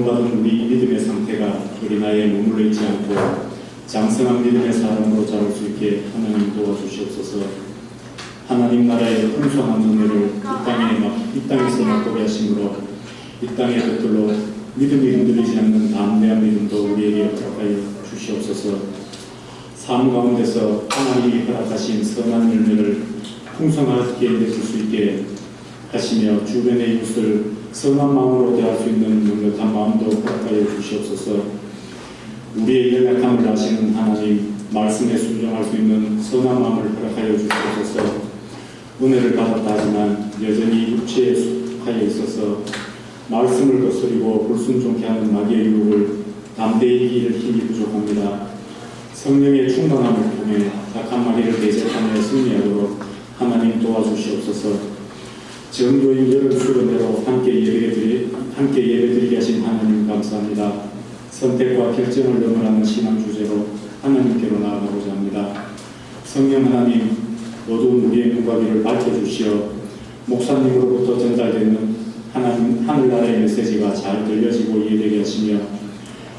구원받은 우리 믿음의 상태가 어린아이에 머물러 있지 않고 장성한 믿음의 사람으로 자랄 수 있게 하나님 도와주시옵소서. 하나님 나라의 풍성한 은혜를 이 땅에서 맛보게 하심으로 이 땅의 것들로 믿음이 흔들리지 않는 담대한 믿음도 우리에게 허락하여 주시옵소서. 삶 가운데서 하나님이 허락하신 선한 열매를 풍성하게 맺을 수 있게 하시며 주변의 이웃을 선한 마음으로 대할 수 있는 능력한 마음도 허락하여 주시옵소서. 우리의 연약함을 아시는 하나님, 말씀에 순종할 수 있는 선한 마음을 허락하여 주시옵소서. 은혜를 받았다 하지만 여전히 육체에 속하여 있어서 말씀을 거스리고 불순종케 하는 마귀의 유혹을 담대히 이길 힘이 부족합니다. 성령의 충만함을 통해 악한 마귀를 대적하며 승리하도록 하나님 도와주시옵소서. 정교인 여름 수련회로 함께 예배드리게 하신 하나님 감사합니다. 선택과 결정을 넘어가는 신앙 주제로 하나님께로 나아가고자 합니다. 성령 하나님, 어두운 우리의 눈과 귀를 밝혀주시어 목사님으로부터 전달되는 하나님 하늘나라의 메시지가 잘 들려지고 이해되게 하시며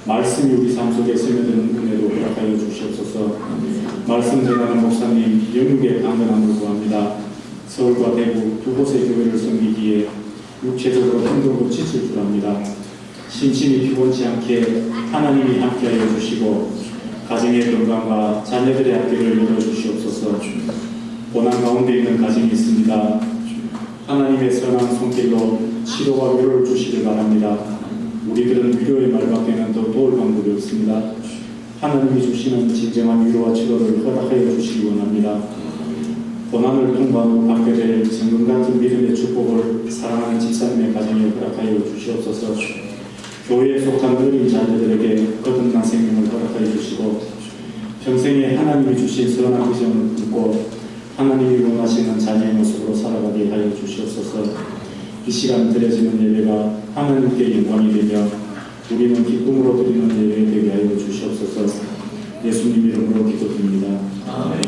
말씀이 우리 삶 속에 스며드는 은혜도 허락하여 주시옵소서. 말씀 전하는 목사님 영육의 강건함을 구합니다. 서울과 대구 두 곳의 교회를 섬기기에 육체적으로 힘들고 지칠 줄 압니다. 심신이 피곤치 않게 하나님이 함께하여 주시고 가정의 건강과 자녀들의 학교를 열어주시옵소서. 고난 가운데 있는 가정이 있습니다. 하나님의 선한 손길로 치료와 위로를 주시길 바랍니다. 우리들은 위로의 말밖에는 더 도울 방법이 없습니다. 하나님이 주시는 진정한 위로와 치료를 허락하여 주시기 원합니다. 고난을 통과한 후 받게 될 성금 같은 믿음의 축복을 사랑하는 집사님의 가정에 허락하여 주시옵소서. 교회에 속한 어린 자녀들에게 거듭난 생명을 허락하여 주시고 평생에 하나님이 주신 선한 비전을 품고 하나님이 원하시는 자녀의 모습으로 살아가게 하여 주시옵소서. 이 시간 드려지는 예배가 하나님께 영광이 되며 우리는 기쁨으로 드리는 예배 되게 하여 주시옵소서. 예수님 이름으로 기도드립니다. 아멘.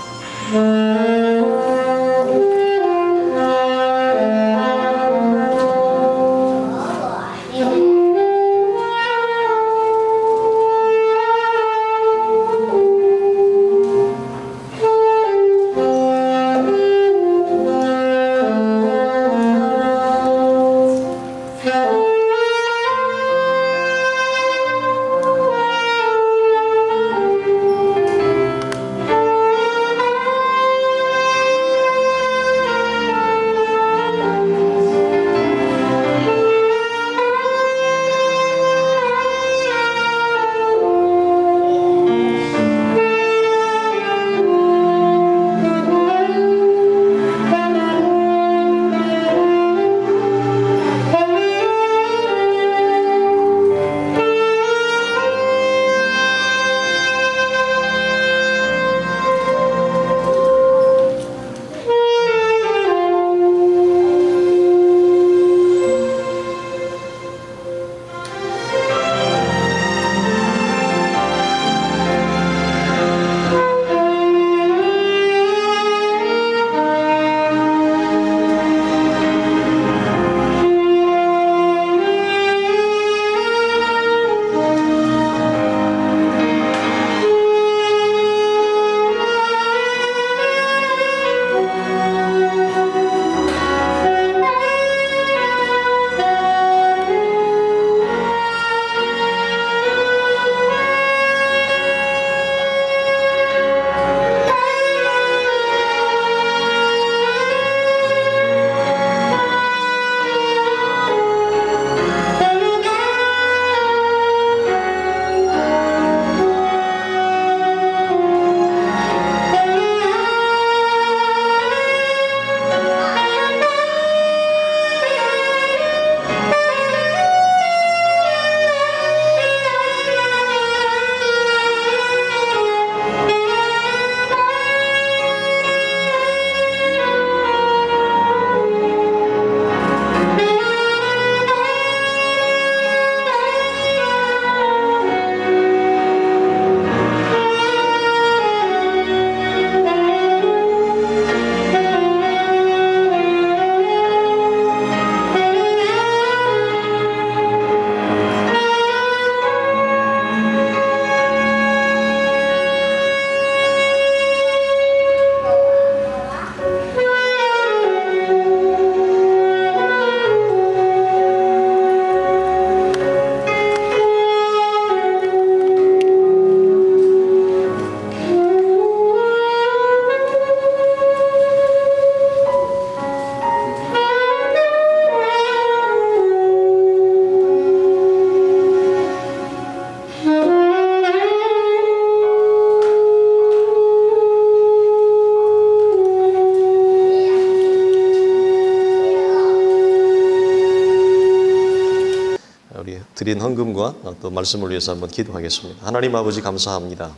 우리 드린 헌금과 또 말씀을 위해서 한번 기도하겠습니다. 하나님 아버지 감사합니다.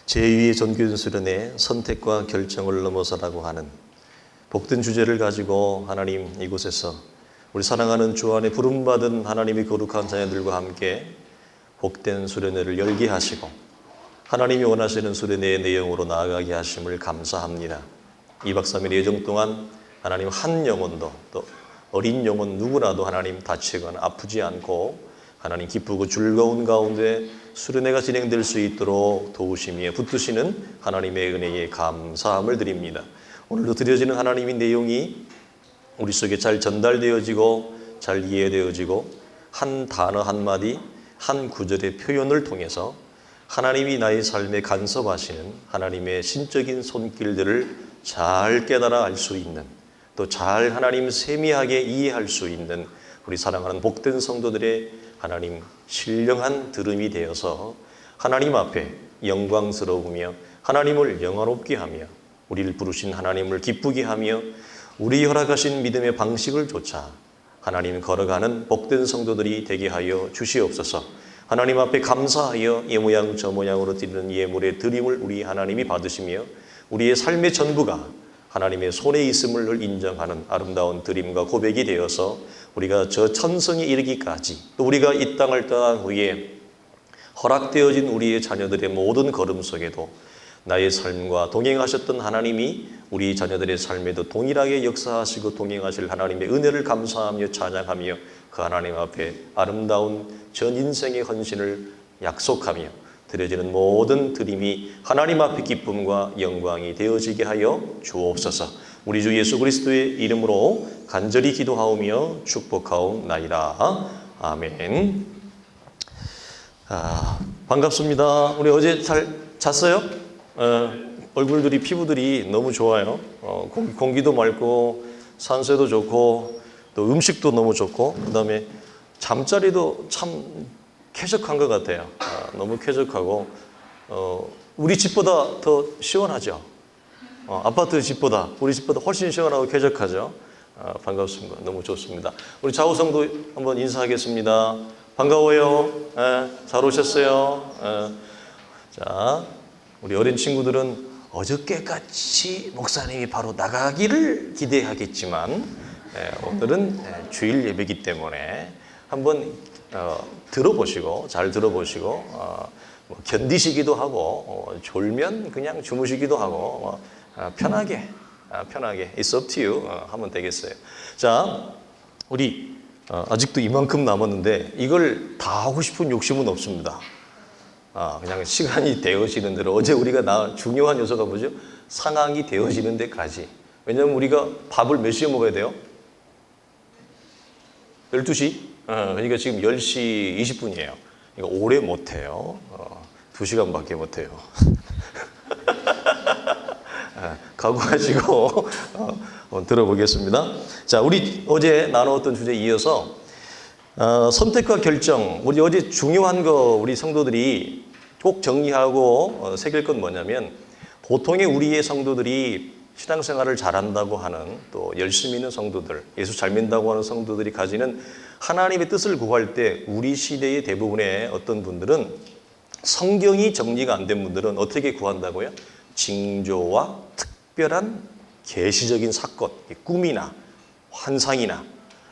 제2의 전교연 수련회 선택과 결정을 넘어서라고 하는 복된 주제를 가지고 하나님 이곳에서 우리 사랑하는 주 안에 부름받은 하나님의 거룩한 자녀들과 함께 복된 수련회를 열게 하시고 하나님이 원하시는 수련회의 내용으로 나아가게 하심을 감사합니다. 2박 3일 예정 동안 하나님 한 영혼도 또 어린 영혼 누구라도 하나님 다치거나 아프지 않고 하나님 기쁘고 즐거운 가운데 수련회가 진행될 수 있도록 도우시며 붙드시는 하나님의 은혜에 감사함을 드립니다. 오늘도 드려지는 하나님의 내용이 우리 속에 잘 전달되어지고 잘 이해되어지고 한 단어 한마디 한 구절의 표현을 통해서 하나님이 나의 삶에 간섭하시는 하나님의 신적인 손길들을 잘 깨달아 알 수 있는 또 잘 하나님 세미하게 이해할 수 있는 우리 사랑하는 복된 성도들의 하나님 신령한 들음이 되어서 하나님 앞에 영광스러우며 하나님을 영화롭게 하며 우리를 부르신 하나님을 기쁘게 하며 우리 허락하신 믿음의 방식을 좇아 하나님 걸어가는 복된 성도들이 되게 하여 주시옵소서. 하나님 앞에 감사하여 이 모양 저 모양으로 드리는 예물의 드림을 우리 하나님이 받으시며 우리의 삶의 전부가 하나님의 손에 있음을 인정하는 아름다운 드림과 고백이 되어서 우리가 저 천성에 이르기까지 또 우리가 이 땅을 떠난 후에 허락되어진 우리의 자녀들의 모든 걸음 속에도 나의 삶과 동행하셨던 하나님이 우리 자녀들의 삶에도 동일하게 역사하시고 동행하실 하나님의 은혜를 감사하며 찬양하며 그 하나님 앞에 아름다운 전 인생의 헌신을 약속하며 드려지는 모든 드림이 하나님 앞에 기쁨과 영광이 되어지게 하여 주옵소서. 우리 주 예수 그리스도의 이름으로 간절히 기도하오며 축복하옵나이다. 아멘. 반갑습니다. 우리 어제 잘 잤어요? 얼굴들이 피부들이 너무 좋아요. 공기도 맑고 산소도 좋고 또 음식도 너무 좋고 그다음에 잠자리도 참 쾌적한 것 같아요. 너무 쾌적하고 우리 집보다 더 시원하죠. 아파트 집보다 우리 집보다 훨씬 시원하고 쾌적하죠. 반갑습니다. 너무 좋습니다. 우리 좌우성도 한번 인사하겠습니다. 반가워요. 잘 오셨어요. 자, 우리 어린 친구들은 어저께같이 목사님이 바로 나가기를 기대하겠지만 오늘은 주일 예배이기 때문에 한번 들어보시고 잘 들어보시고 견디시기도 하고 졸면 그냥 주무시기도 하고 편하게 It's up to you 하면 되겠어요. 자, 우리 아직도 이만큼 남았는데 이걸 다 하고 싶은 욕심은 없습니다. 그냥 시간이 되어지는 대로 어제 우리가 중요한 요소가 뭐죠? 상황이 되어지는 데까지. 왜냐하면 우리가 밥을 몇 시에 먹어야 돼요? 12시? 그러니까 지금 10시 20분이에요. 그러니까 오래 못해요. 2시간밖에 못해요. 각오하시고 들어보겠습니다. 자, 우리 어제 나누었던 주제에 이어서 선택과 결정, 우리 어제 중요한 거 우리 성도들이 꼭 정리하고 새길 건 뭐냐면 보통의 우리의 성도들이 신앙생활을 잘한다고 하는 또 열심히 있는 성도들, 예수 잘 믿는다고 하는 성도들이 가지는 하나님의 뜻을 구할 때 우리 시대의 대부분의 어떤 분들은 성경이 정리가 안 된 분들은 어떻게 구한다고요? 징조와 특별한 계시적인 사건, 꿈이나 환상이나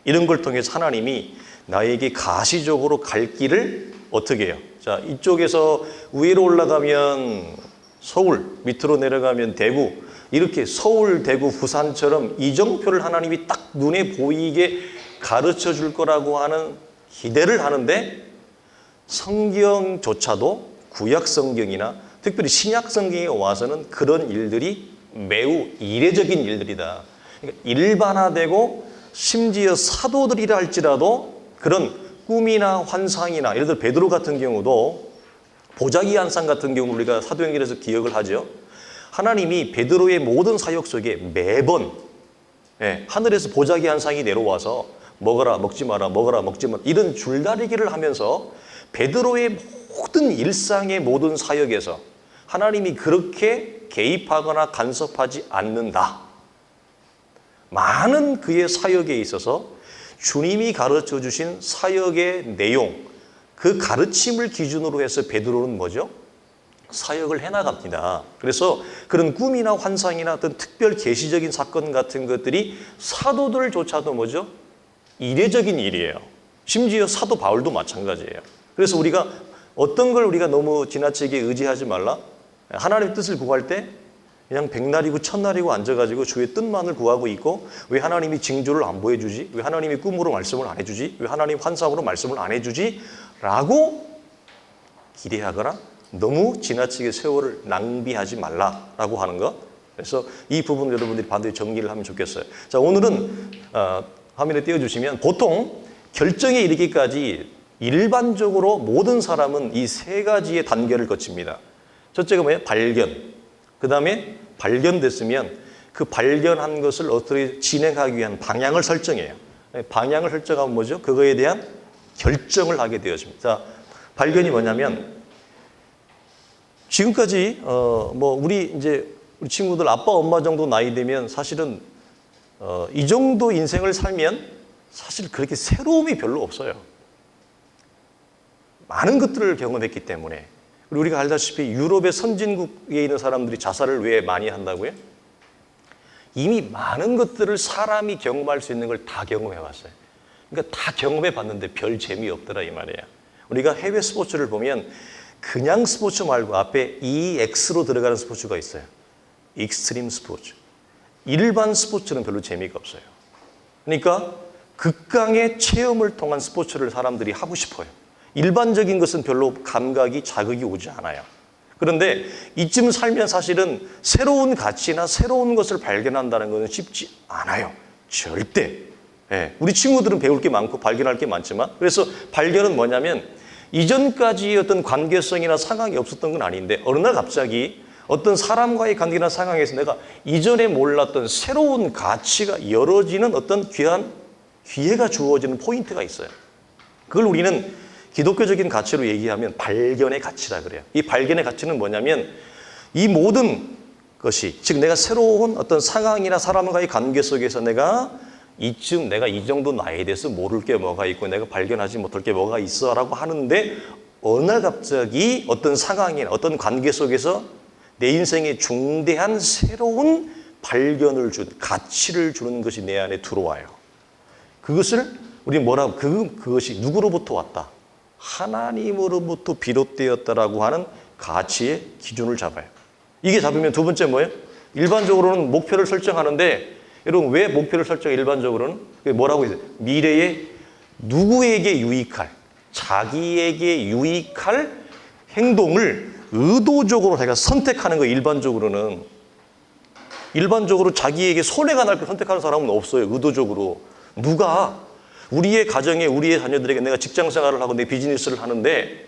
이런 걸 통해서 하나님이 나에게 가시적으로 갈 길을 어떻게 해요? 자, 이쪽에서 위로 올라가면 서울, 밑으로 내려가면 대구, 이렇게 서울, 대구, 부산처럼 이정표를 하나님이 딱 눈에 보이게 가르쳐 줄 거라고 하는 기대를 하는데 성경조차도 구약 성경이나 특별히 신약 성경에 와서는 그런 일들이 매우 이례적인 일들이다. 그러니까 일반화되고 심지어 사도들이라 할지라도 그런 꿈이나 환상이나 예를 들어 베드로 같은 경우도 보자기 환상 같은 경우 우리가 사도행전에서 기억을 하죠. 하나님이 베드로의 모든 사역 속에 매번 하늘에서 보자기 환상이 내려와서 먹어라 먹지 마라 먹어라 먹지 마라 이런 줄다리기를 하면서 베드로의 모든 일상의 모든 사역에서 하나님이 그렇게 개입하거나 간섭하지 않는다. 많은 그의 사역에 있어서 주님이 가르쳐 주신 사역의 내용, 그 가르침을 기준으로 해서 베드로는 뭐죠? 사역을 해나갑니다. 그래서 그런 꿈이나 환상이나 어떤 특별 계시적인 사건 같은 것들이 사도들조차도 뭐죠? 이례적인 일이에요. 심지어 사도 바울도 마찬가지예요. 그래서 우리가 어떤 걸 우리가 너무 지나치게 의지하지 말라. 하나님의 뜻을 구할 때 그냥 백날이고 천날이고 앉아가지고 주의 뜻만을 구하고 있고, 왜 하나님이 징조를 안 보여주지? 왜 하나님이 꿈으로 말씀을 안 해주지? 왜 하나님 환상으로 말씀을 안 해주지? 라고 기대하거나 너무 지나치게 세월을 낭비하지 말라라고 하는 것. 그래서 이 부분 여러분들이 반드시 정리를 하면 좋겠어요. 자, 오늘은 화면에 띄워주시면 보통 결정에 이르기까지 일반적으로 모든 사람은 이 세 가지의 단계를 거칩니다. 첫째가 뭐예요? 발견. 그 다음에 발견됐으면 그 발견한 것을 어떻게 진행하기 위한 방향을 설정해요. 방향을 설정하면 뭐죠? 그거에 대한 결정을 하게 되었습니다. 자, 발견이 뭐냐면 지금까지 우리 친구들 아빠 엄마 정도 나이 되면 사실은 이 정도 인생을 살면 사실 그렇게 새로움이 별로 없어요. 많은 것들을 경험했기 때문에. 그리고 우리가 알다시피 유럽의 선진국에 있는 사람들이 자살을 왜 많이 한다고요? 이미 많은 것들을 사람이 경험할 수 있는 걸 다 경험해 왔어요. 그러니까 다 경험해 봤는데 별 재미없더라 이 말이에요. 우리가 해외 스포츠를 보면 그냥 스포츠 말고 앞에 EX로 들어가는 스포츠가 있어요. 익스트림 스포츠. 일반 스포츠는 별로 재미가 없어요. 그러니까 극강의 체험을 통한 스포츠를 사람들이 하고 싶어요. 일반적인 것은 별로 감각이, 자극이 오지 않아요. 그런데 이쯤 살면 사실은 새로운 가치나 새로운 것을 발견한다는 것은 쉽지 않아요. 절대. 우리 친구들은 배울 게 많고 발견할 게 많지만, 그래서 발견은 뭐냐면 이전까지 어떤 관계성이나 상황이 없었던 건 아닌데 어느 날 갑자기 어떤 사람과의 관계나 상황에서 내가 이전에 몰랐던 새로운 가치가 열어지는 어떤 귀한 기회가 주어지는 포인트가 있어요. 그걸 우리는 기독교적인 가치로 얘기하면 발견의 가치라 그래요. 이 발견의 가치는 뭐냐면 이 모든 것이, 즉 내가 새로운 어떤 상황이나 사람과의 관계 속에서 내가 이 정도 나이에 대해서 모를 게 뭐가 있고 내가 발견하지 못할 게 뭐가 있어 라고 하는데, 어느 날 갑자기 어떤 상황이나 어떤 관계 속에서 내 인생에 중대한 새로운 발견을 가치를 주는 것이 내 안에 들어와요. 그것을 우리 그것이 누구로부터 왔다? 하나님으로부터 비롯되었다라고 하는 가치의 기준을 잡아요. 이게 잡으면 두 번째 뭐예요? 일반적으로는 목표를 설정하는데, 여러분 왜 목표를 설정해? 일반적으로는 뭐라고 해요? 미래에 누구에게 유익할, 자기에게 유익할 행동을 의도적으로 자기가 선택하는 거예요. 일반적으로 자기에게 손해가 날 걸 선택하는 사람은 없어요. 의도적으로. 누가 우리의 가정에, 우리의 자녀들에게 내가 직장 생활을 하고 내 비즈니스를 하는데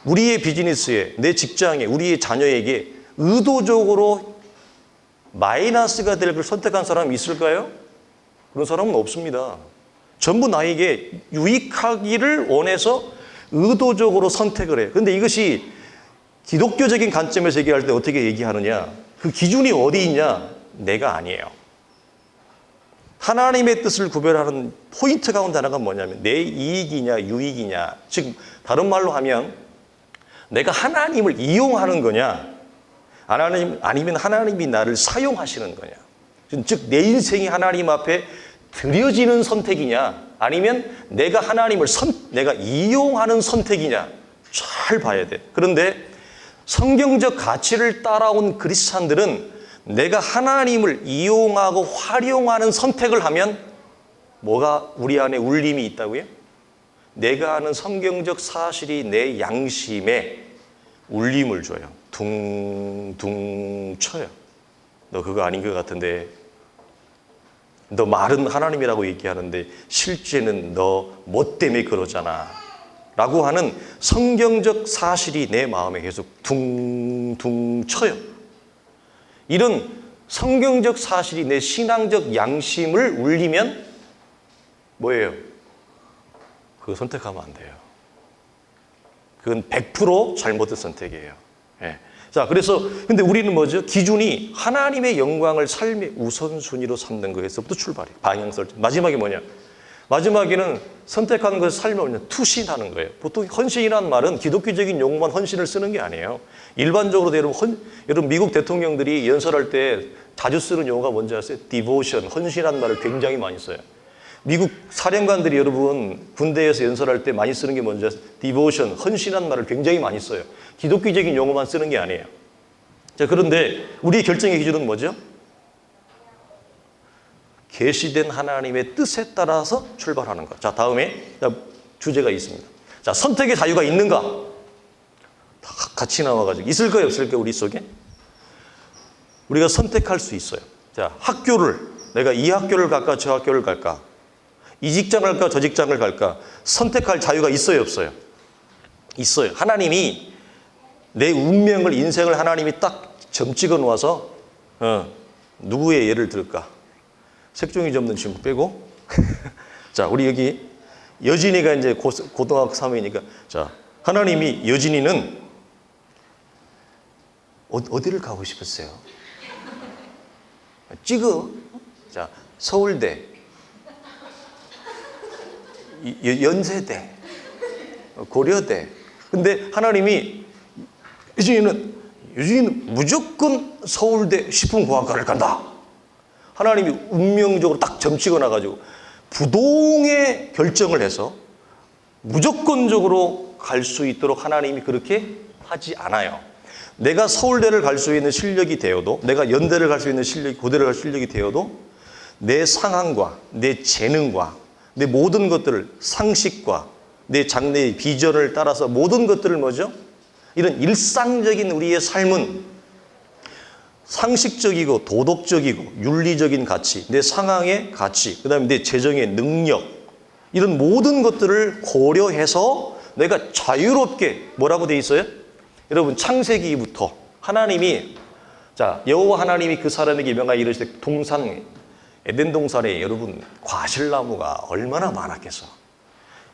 우리의 비즈니스에, 내 직장에, 우리의 자녀에게 의도적으로 마이너스가 될 걸 선택한 사람이 있을까요? 그런 사람은 없습니다. 전부 나에게 유익하기를 원해서 의도적으로 선택을 해요. 그런데 이것이 기독교적인 관점에서 얘기할 때 어떻게 얘기하느냐? 그 기준이 어디 있냐? 내가 아니에요. 하나님의 뜻을 구별하는 포인트 가운데 하나가 뭐냐면 내 이익이냐 유익이냐, 즉 다른 말로 하면 내가 하나님을 이용하는 거냐, 아니면 하나님이 나를 사용하시는 거냐, 즉 내 인생이 하나님 앞에 드려지는 선택이냐, 아니면 내가 하나님을 내가 이용하는 선택이냐, 잘 봐야 돼. 그런데 성경적 가치를 따라온 그리스찬들은 내가 하나님을 이용하고 활용하는 선택을 하면 뭐가 우리 안에 울림이 있다고요? 내가 아는 성경적 사실이 내 양심에 울림을 줘요. 둥둥 쳐요. 너 그거 아닌 것 같은데, 너 말은 하나님이라고 얘기하는데 실제는 너 뭐 때문에 그러잖아 라고 하는 성경적 사실이 내 마음에 계속 둥둥 쳐요. 이런 성경적 사실이 내 신앙적 양심을 울리면 뭐예요? 그거 선택하면 안 돼요. 그건 100% 잘못된 선택이에요. 예. 자, 그래서 근데 우리는 뭐죠? 기준이 하나님의 영광을 삶의 우선순위로 삼는 거에서부터 출발해요. 방향 설정. 마지막에 뭐냐? 마지막에는 선택하는 것을 살면 투신하는 거예요. 보통 헌신이라는 말은 기독교적인 용어만 헌신을 쓰는 게 아니에요. 일반적으로 여러분 미국 대통령들이 연설할 때 자주 쓰는 용어가 뭔지 아세요? devotion, 헌신이라는 말을 굉장히 많이 써요. 미국 사령관들이 여러분 군대에서 연설할 때 많이 쓰는 게 뭔지 아세요? devotion, 헌신이라는 말을 굉장히 많이 써요. 기독교적인 용어만 쓰는 게 아니에요. 자, 그런데 우리의 결정의 기준은 뭐죠? 계시된 하나님의 뜻에 따라서 출발하는 것. 자, 다음에 주제가 있습니다. 자, 선택의 자유가 있는가? 다 같이 나와가지고 있을까요, 없을까요, 우리 속에? 우리가 선택할 수 있어요. 자, 학교를 내가 이 학교를 갈까, 저 학교를 갈까? 이 직장을 갈까, 저 직장을 갈까? 선택할 자유가 있어요, 없어요? 있어요. 하나님이 내 운명을, 인생을 하나님이 딱 점 찍어 놓아서 누구의 예를 들을까? 색종이 접는 친구 빼고 자, 우리 여기 여진이가 이제 고등학교 3학년이니까 자, 하나님이 여진이는 어디를 가고 싶었어요? 찍어. 자, 서울대, 연세대, 고려대. 근데 하나님이 여진이는 무조건 서울대 식품공학과를 간다. 하나님이 운명적으로 딱 점 찍어놔가지고 부동의 결정을 해서 무조건적으로 갈 수 있도록 하나님이 그렇게 하지 않아요. 내가 서울대를 갈 수 있는 실력이 되어도, 내가 연대를 갈 수 있는 실력이, 고대를 갈 실력이 되어도 내 상황과 내 재능과 내 모든 것들을, 상식과 내 장래의 비전을 따라서 모든 것들을 뭐죠? 이런 일상적인 우리의 삶은 상식적이고 도덕적이고 윤리적인 가치, 내 상황의 가치, 그 다음에 내 재정의 능력, 이런 모든 것들을 고려해서 내가 자유롭게 뭐라고 돼 있어요? 여러분 창세기부터 하나님이, 자, 여호와 하나님이 그 사람에게 명하여 이르시되 동산, 에덴 동산에 여러분 과실나무가 얼마나 많았겠어.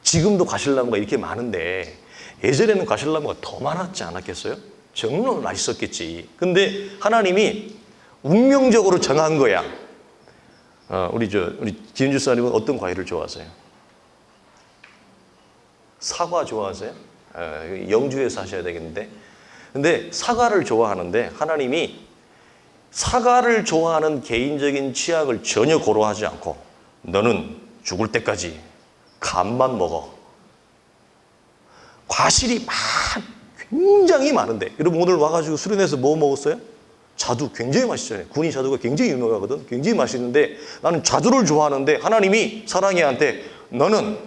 지금도 과실나무가 이렇게 많은데 예전에는 과실나무가 더 많았지 않았겠어요? 정말 맛있었겠지. 근데 하나님이 운명적으로 정한 거야. 우리 지은주 사님은 어떤 과일을 좋아하세요? 사과 좋아하세요? 영주에 사셔야 되겠는데. 근데 사과를 좋아하는데 하나님이 사과를 좋아하는 개인적인 취향을 전혀 고려하지 않고 너는 죽을 때까지 감만 먹어. 과실이 굉장히 많은데, 여러분 오늘 와가지고 수련회에서 뭐 먹었어요? 자두 굉장히 맛있잖아요. 군이 자두가 굉장히 유명하거든. 굉장히 맛있는데 나는 자두를 좋아하는데 하나님이 사랑이한테 너는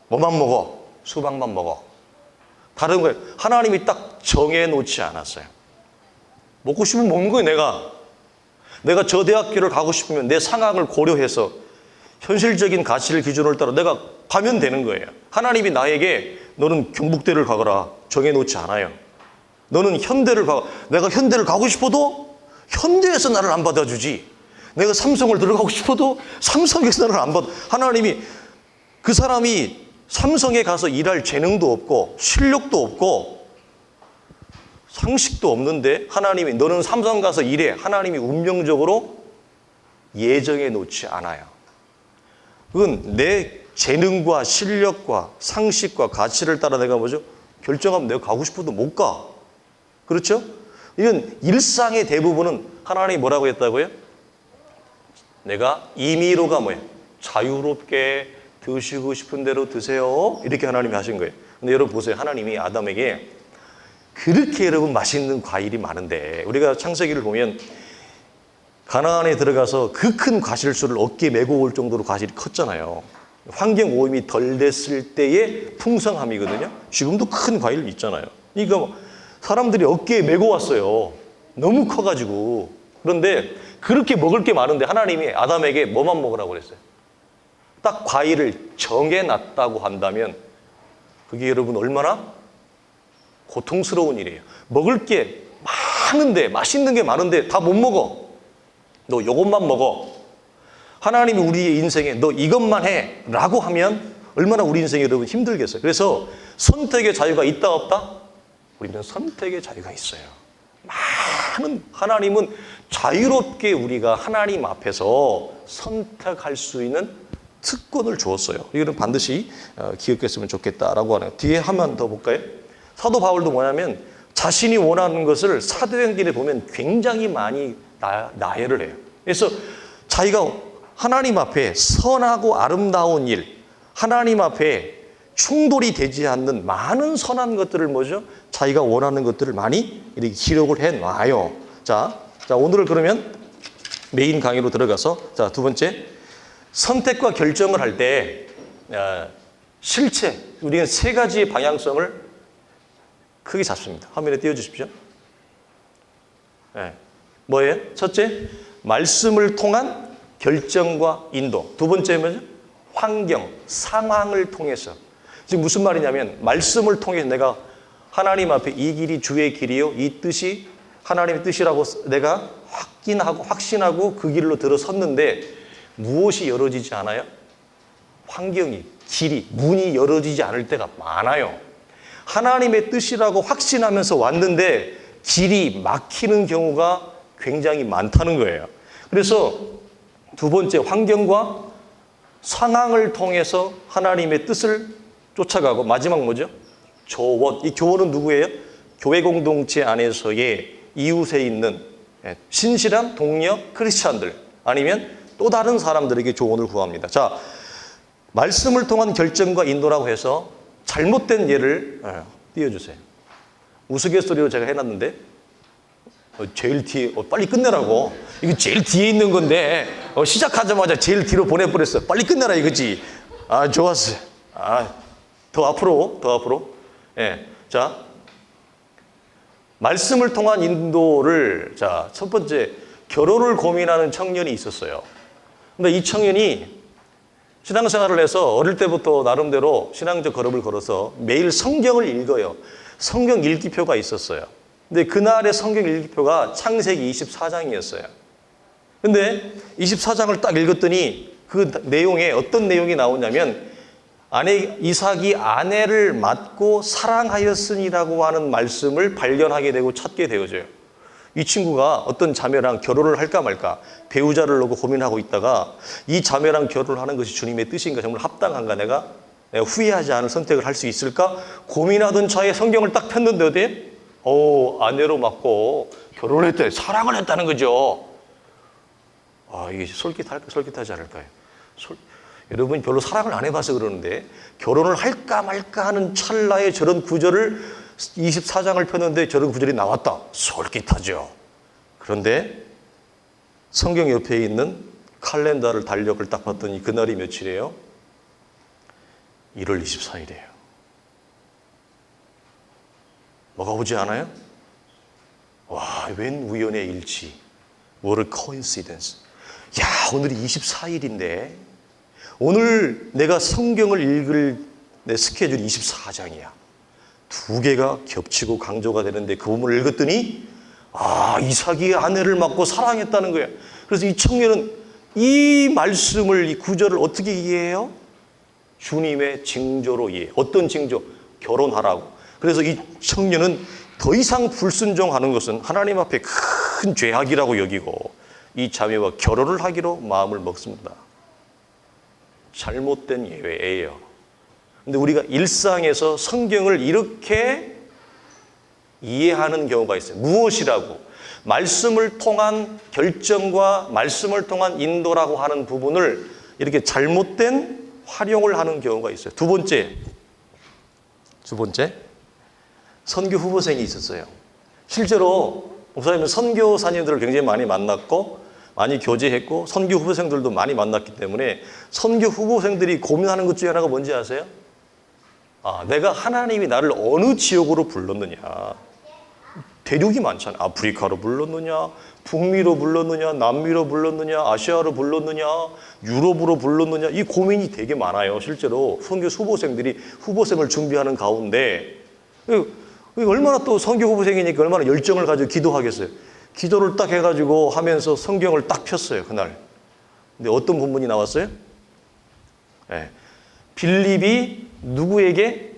뭐만 먹어? 수박만 먹어. 다른 걸 하나님이 딱 정해놓지 않았어요. 먹고 싶으면 먹는 거예요. 내가 저 대학교를 가고 싶으면 내 상황을 고려해서 현실적인 가치를 기준으로 따라 내가 가면 되는 거예요. 하나님이 나에게 너는 경북대를 가거라 정해놓지 않아요. 너는 현대를 가. 내가 현대를 가고 싶어도 현대에서 나를 안 받아주지. 내가 삼성을 들어가고 싶어도 삼성에서 나를 안 받아. 하나님이 그 사람이 삼성에 가서 일할 재능도 없고 실력도 없고 상식도 없는데 하나님이 너는 삼성 가서 일해. 하나님이 운명적으로 예정해 놓지 않아요. 그건 내 재능과 실력과 상식과 가치를 따라 내가 뭐죠? 결정하면 내가 가고 싶어도 못 가. 그렇죠? 이건 일상의 대부분은 하나님이 뭐라고 했다고요? 내가 임의로가 뭐예요? 자유롭게 드시고 싶은 대로 드세요. 이렇게 하나님이 하신 거예요. 근데 여러분 보세요. 하나님이 아담에게 그렇게 여러분 맛있는 과일이 많은데 우리가 창세기를 보면 가나안에 들어가서 그 큰 과실수를 어깨에 메고 올 정도로 과실이 컸잖아요. 환경 오염이 덜 됐을 때의 풍성함이거든요. 지금도 큰 과일 있잖아요. 그러니까 사람들이 어깨에 메고 왔어요. 너무 커가지고. 그런데 그렇게 먹을 게 많은데 하나님이 아담에게 뭐만 먹으라고 그랬어요? 딱 과일을 정해놨다고 한다면 그게 여러분 얼마나 고통스러운 일이에요. 먹을 게 많은데, 맛있는 게 많은데 다 못 먹어. 너 이것만 먹어. 하나님이 우리의 인생에 너 이것만 해 라고 하면 얼마나 우리 인생이 여러분 힘들겠어요. 그래서 선택의 자유가 있다 없다? 우리는 선택의 자유가 있어요. 많은 하나님은 자유롭게 우리가 하나님 앞에서 선택할 수 있는 특권을 주었어요. 이거는 반드시 기억했으면 좋겠다라고 하네요. 뒤에 한번 더 볼까요? 사도 바울도 뭐냐면 자신이 원하는 것을 사도행전에 보면 굉장히 많이 나열을 해요. 그래서 자기가 하나님 앞에 선하고 아름다운 일, 하나님 앞에 충돌이 되지 않는 많은 선한 것들을 뭐죠? 자기가 원하는 것들을 많이 이렇게 기록을 해놔요. 자, 오늘을 그러면 메인 강의로 들어가서 자, 두 번째 선택과 결정을 할 때 실체, 우리는 세 가지의 방향성을 크게 잡습니다. 화면에 띄워주십시오. 네. 뭐예요? 첫째, 말씀을 통한 결정과 인도. 두 번째 뭐죠? 환경, 상황을 통해서. 지금 무슨 말이냐면 말씀을 통해서 내가 하나님 앞에 이 길이 주의 길이요, 이 뜻이 하나님의 뜻이라고 내가 확신하고 그 길로 들어섰는데 무엇이 열어지지 않아요? 환경이, 길이, 문이 열어지지 않을 때가 많아요. 하나님의 뜻이라고 확신하면서 왔는데 길이 막히는 경우가 굉장히 많다는 거예요. 그래서 두 번째, 환경과 상황을 통해서 하나님의 뜻을 쫓아가고, 마지막 뭐죠? 교원. 이 교원은 누구예요? 교회 공동체 안에서의 이웃에 있는 신실한 동료 크리스찬들, 아니면 또 다른 사람들에게 조언을 구합니다. 자, 말씀을 통한 결정과 인도라고 해서 잘못된 예를 띄워주세요. 우스갯소리로 제가 해놨는데 제일 뒤에 빨리 끝내라고. 이거 제일 뒤에 있는 건데 시작하자마자 제일 뒤로 보내버렸어. 빨리 끝내라 이거지. 아, 좋았어요. 아, 더 앞으로. 예. 자, 말씀을 통한 인도를, 자, 첫 번째, 결혼을 고민하는 청년이 있었어요. 근데 이 청년이 신앙생활을 해서 어릴 때부터 나름대로 신앙적 걸음을 걸어서 매일 성경을 읽어요. 성경 읽기표가 있었어요. 근데 그날의 성경 읽기표가 창세기 24장이었어요. 근데 24장을 딱 읽었더니 그 내용에 어떤 내용이 나오냐면 이삭이 아내를 맞고 사랑하였으니라고 하는 말씀을 발견하게 되고 찾게 되어져요. 이 친구가 어떤 자매랑 결혼을 할까 말까 배우자를 놓고 고민하고 있다가 이 자매랑 결혼을 하는 것이 주님의 뜻인가, 정말 합당한가, 내가 후회하지 않은 선택을 할 수 있을까 고민하던 차에 성경을 딱 폈는데 어때? 아내로 맞고 결혼을 했대, 사랑을 했다는 거죠. 아, 이게 솔깃하지 않을까요? 여러분 별로 사랑을 안 해봐서 그러는데 결혼을 할까 말까 하는 찰나에 저런 구절을 24장을 폈는데 저런 구절이 나왔다. 솔깃하죠. 그런데 성경 옆에 있는 칼렌더를 달력을 딱 봤더니 그날이 며칠이에요? 1월 24일이에요. 뭐가 오지 않아요? 와, 웬 우연의 일치. What a coincidence. 야, 오늘이 24일인데 오늘 내가 성경을 읽을 내 스케줄이 24장이야. 두 개가 겹치고 강조가 되는데 그 부분을 읽었더니 이삭이 아내를 맞고 사랑했다는 거야. 그래서 이 청년은 이 말씀을, 이 구절을 어떻게 이해해요? 주님의 징조로 이해해. 어떤 징조? 결혼하라고. 그래서 이 청년은 더 이상 불순종하는 것은 하나님 앞에 큰 죄악이라고 여기고 이 자매와 결혼을 하기로 마음을 먹습니다. 잘못된 예외예요. 근데 우리가 일상에서 성경을 이렇게 이해하는 경우가 있어요. 무엇이라고? 말씀을 통한 결정과 말씀을 통한 인도라고 하는 부분을 이렇게 잘못된 활용을 하는 경우가 있어요. 두 번째, 선교 후보생이 있었어요. 실제로 목사님은 선교사님들을 굉장히 많이 만났고 많이 교제했고 선교 후보생들도 많이 만났기 때문에 선교 후보생들이 고민하는 것 중에 하나가 뭔지 아세요? 내가 하나님이 나를 어느 지역으로 불렀느냐. 대륙이 많잖아요. 아프리카로 불렀느냐, 북미로 불렀느냐, 남미로 불렀느냐, 아시아로 불렀느냐, 유럽으로 불렀느냐. 이 고민이 되게 많아요. 실제로 선교 후보생들이 후보생을 준비하는 가운데 얼마나 또 선교 후보생이니까 얼마나 열정을 가지고 기도하겠어요. 기도를 딱 해가지고 하면서 성경을 딱 폈어요, 그날. 근데 어떤 본문이 나왔어요? 네. 빌립이 누구에게?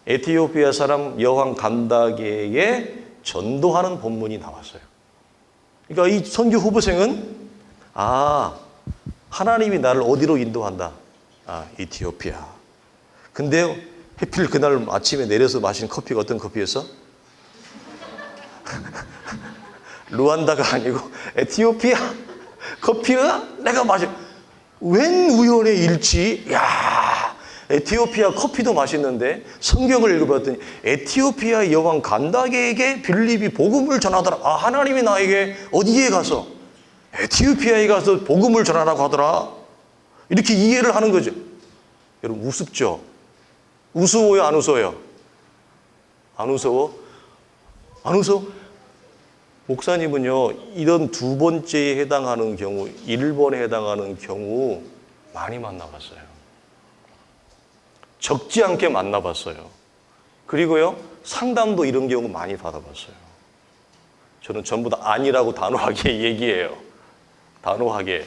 에티오피아 사람 여왕 간다게에 전도하는 본문이 나왔어요. 그러니까 이 선교 후보생은 하나님이 나를 어디로 인도한다? 아, 에티오피아. 근데요, 하필 그날 아침에 내려서 마신 커피가 어떤 커피였어? 루안다가 아니고 에티오피아 커피가 내가 웬 우연의 일치? 야, 에티오피아 커피도 맛있는데 성경을 읽어봤더니 에티오피아 여왕 간다게에게 빌립이 복음을 전하더라. 아, 하나님이 나에게 어디에 가서 에티오피아에 가서 복음을 전하라고 하더라. 이렇게 이해를 하는 거죠. 여러분 우습죠? 우스워요, 안 웃어요? 안 웃어워? 안 웃어? 목사님은요, 이런 두 번째에 해당하는 경우, 1번에 해당하는 경우 많이 만나봤어요. 적지 않게 만나봤어요. 그리고요, 상담도 이런 경우 많이 받아봤어요. 저는 전부 다 아니라고 단호하게 얘기해요. 단호하게.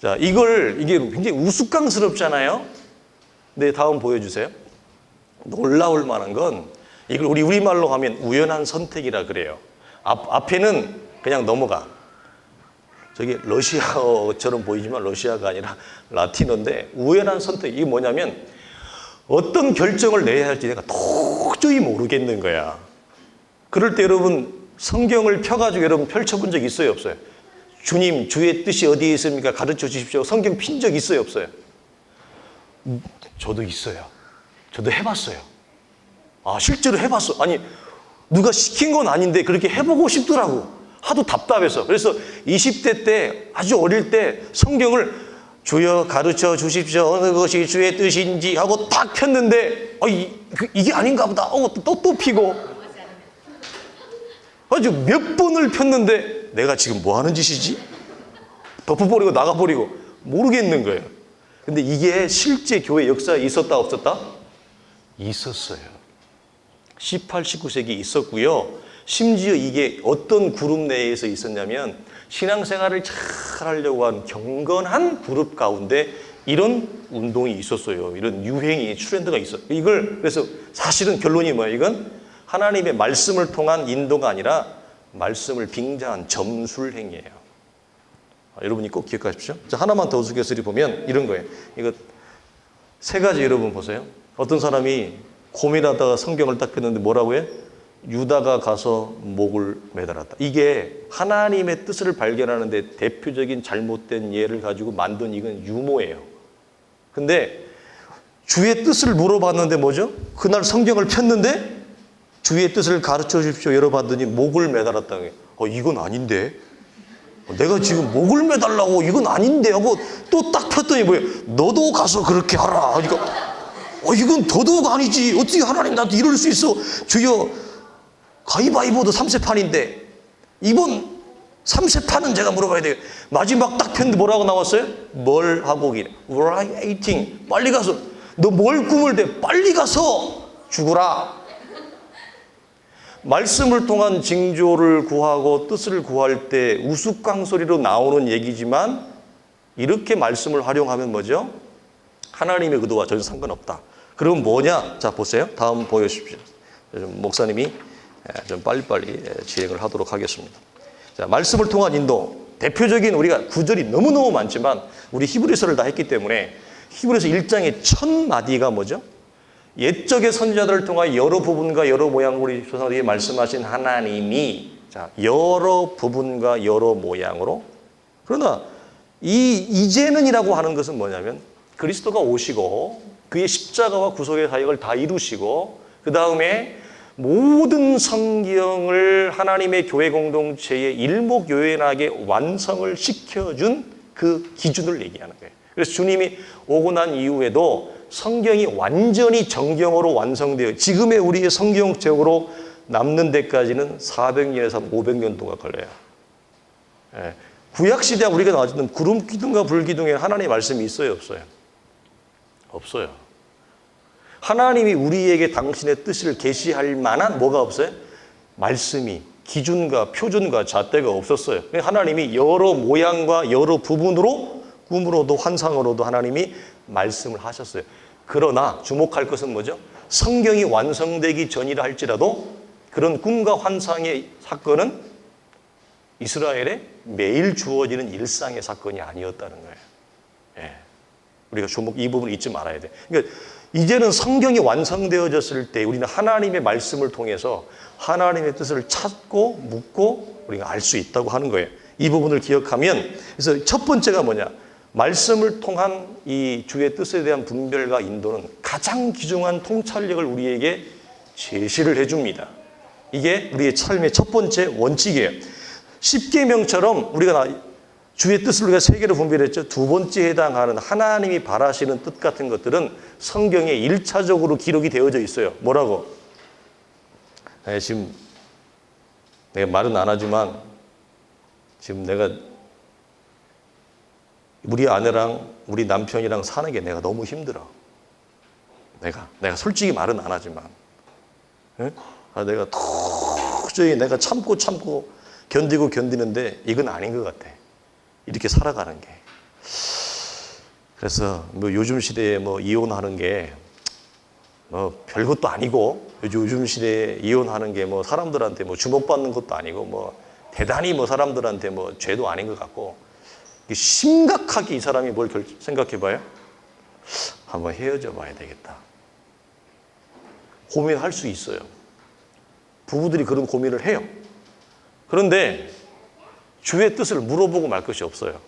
자, 이게 굉장히 우스꽝스럽잖아요? 네, 다음 보여주세요. 놀라울 만한 건 이걸 우리말로 하면 우연한 선택이라 그래요. 앞에는 그냥 넘어가. 저게 러시아어처럼 보이지만 러시아가 아니라 라틴어인데 우연한 선택. 이게 뭐냐면 어떤 결정을 내야 할지 내가 도저히 모르겠는 거야. 그럴 때 여러분 성경을 펴가지고 여러분 펼쳐본 적 있어요, 없어요? 주님, 주의 뜻이 어디에 있습니까? 가르쳐 주십시오. 성경 핀 적 있어요, 없어요? 저도 있어요. 저도 해봤어요. 아, 실제로 해봤어. 아니, 누가 시킨 건 아닌데 그렇게 해보고 싶더라고. 하도 답답해서. 그래서 20대 때, 아주 어릴 때 성경을 주여 가르쳐 주십시오. 어느 것이 주의 뜻인지 하고 딱 폈는데, 이게 아닌가 보다. 또 피고. 아주 몇 번을 폈는데 내가 지금 뭐 하는 짓이지? 덮어버리고 나가버리고 모르겠는 거예요. 근데 이게 실제 교회 역사에 있었다 없었다? 있었어요. 18, 19세기 있었고요. 심지어 이게 어떤 그룹 내에서 있었냐면 신앙생활을 잘 하려고 한 경건한 그룹 가운데 이런 운동이 있었어요. 이런 유행이, 트렌드가 있어요. 그래서 사실은 결론이 뭐예요? 이건 하나님의 말씀을 통한 인도가 아니라 말씀을 빙자한 점술 행위예요. 여러분이 꼭 기억하십시오. 자, 하나만 더 우스갯소리 보면 이런 거예요. 이거 세 가지 여러분 보세요. 어떤 사람이 고민하다가 성경을 딱 폈는데 뭐라고 해? 유다가 가서 목을 매달았다. 이게 하나님의 뜻을 발견하는데 대표적인 잘못된 예를 가지고 만든 이건 유모예요. 근데 주의 뜻을 물어봤는데 뭐죠? 그날 성경을 폈는데 주의 뜻을 가르쳐 주십시오 열어봤더니 목을 매달았다는 게 이건 아닌데? 내가 지금 목을 매달라고 이건 아닌데 하고 또 딱 폈더니 뭐예요? 너도 가서 그렇게 하라. 그러니까 이건 더더욱 아니지. 어떻게 하나님 나한테 이럴 수 있어? 주여 가위바위보도 3세판인데 이번 3세판은 제가 물어봐야 돼요. 마지막 딱 폈는데 뭐라고 나왔어요? 뭘 하고 기래? writing. 빨리 가서 너 뭘 꿈을 대? 빨리 가서 죽으라. 말씀을 통한 징조를 구하고 뜻을 구할 때 우스꽝소리로 나오는 얘기지만 이렇게 말씀을 활용하면 뭐죠? 하나님의 의도와 전혀 상관없다. 그럼 뭐냐? 자, 보세요. 다음 보여주십시오. 목사님이 좀 빨리빨리 진행을 하도록 하겠습니다. 자, 말씀을 통한 인도. 대표적인 우리가 구절이 너무너무 많지만 우리 히브리서를 다 했기 때문에 히브리서 1장의 첫 마디가 뭐죠? 옛적의 선지자들을 통하여 여러 부분과 여러 모양으로 우리 조상들이 말씀하신 하나님이 자, 여러 부분과 여러 모양으로 그러나 이제는이라고 하는 것은 뭐냐면 그리스도가 오시고 그의 십자가와 구속의 사역을 다 이루시고 그 다음에 모든 성경을 하나님의 교회 공동체의 일목요연하게 완성을 시켜준 그 기준을 얘기하는 거예요. 그래서 주님이 오고 난 이후에도 성경이 완전히 정경으로 완성되어 지금의 우리의 성경책으로 남는 데까지는 400년에서 500년 동안 걸려요. 구약시대 우리가 나왔던 구름 기둥과 불 기둥에 하나님의 말씀이 있어요, 없어요? 없어요. 하나님이 우리에게 당신의 뜻을 계시할 만한 뭐가 없어요? 말씀이 기준과 표준과 잣대가 없었어요. 하나님이 여러 모양과 여러 부분으로 꿈으로도 환상으로도 하나님이 말씀을 하셨어요. 그러나 주목할 것은 뭐죠? 성경이 완성되기 전이라 할지라도 그런 꿈과 환상의 사건은 이스라엘에 매일 주어지는 일상의 사건이 아니었다는 거예요. 예. 우리가 이 부분을 잊지 말아야 돼. 그러니까 이제는 성경이 완성되어졌을 때 우리는 하나님의 말씀을 통해서 하나님의 뜻을 찾고 묻고 우리가 알 수 있다고 하는 거예요. 이 부분을 기억하면, 그래서 첫 번째가 뭐냐? 말씀을 통한 이 주의 뜻에 대한 분별과 인도는 가장 귀중한 통찰력을 우리에게 제시를 해줍니다. 이게 우리의 삶의 첫 번째 원칙이에요. 십계명처럼 우리가 주의 뜻을 우리가 세 개로 분별했죠. 두 번째에 해당하는 하나님이 바라시는 뜻 같은 것들은 성경에 1차적으로 기록이 되어져 있어요. 뭐라고? 지금 내가 말은 안 하지만 지금 내가 우리 아내랑 우리 남편이랑 사는 게 내가 너무 힘들어. 내가 솔직히 말은 안 하지만 내가 도저히 내가 참고 견디는데 이건 아닌 것 같아. 이렇게 살아가는 게. 그래서 뭐 요즘 시대에 뭐 이혼하는 게 뭐 별것도 아니고, 요즘 시대에 이혼하는 게 뭐 사람들한테 뭐 주목받는 것도 아니고, 뭐 대단히 뭐 사람들한테 뭐 죄도 아닌 것 같고, 심각하게 이 사람이 뭘 생각해 봐요? 한번 헤어져 봐야 되겠다. 고민할 수 있어요. 부부들이 그런 고민을 해요. 그런데 주의 뜻을 물어보고 말 것이 없어요.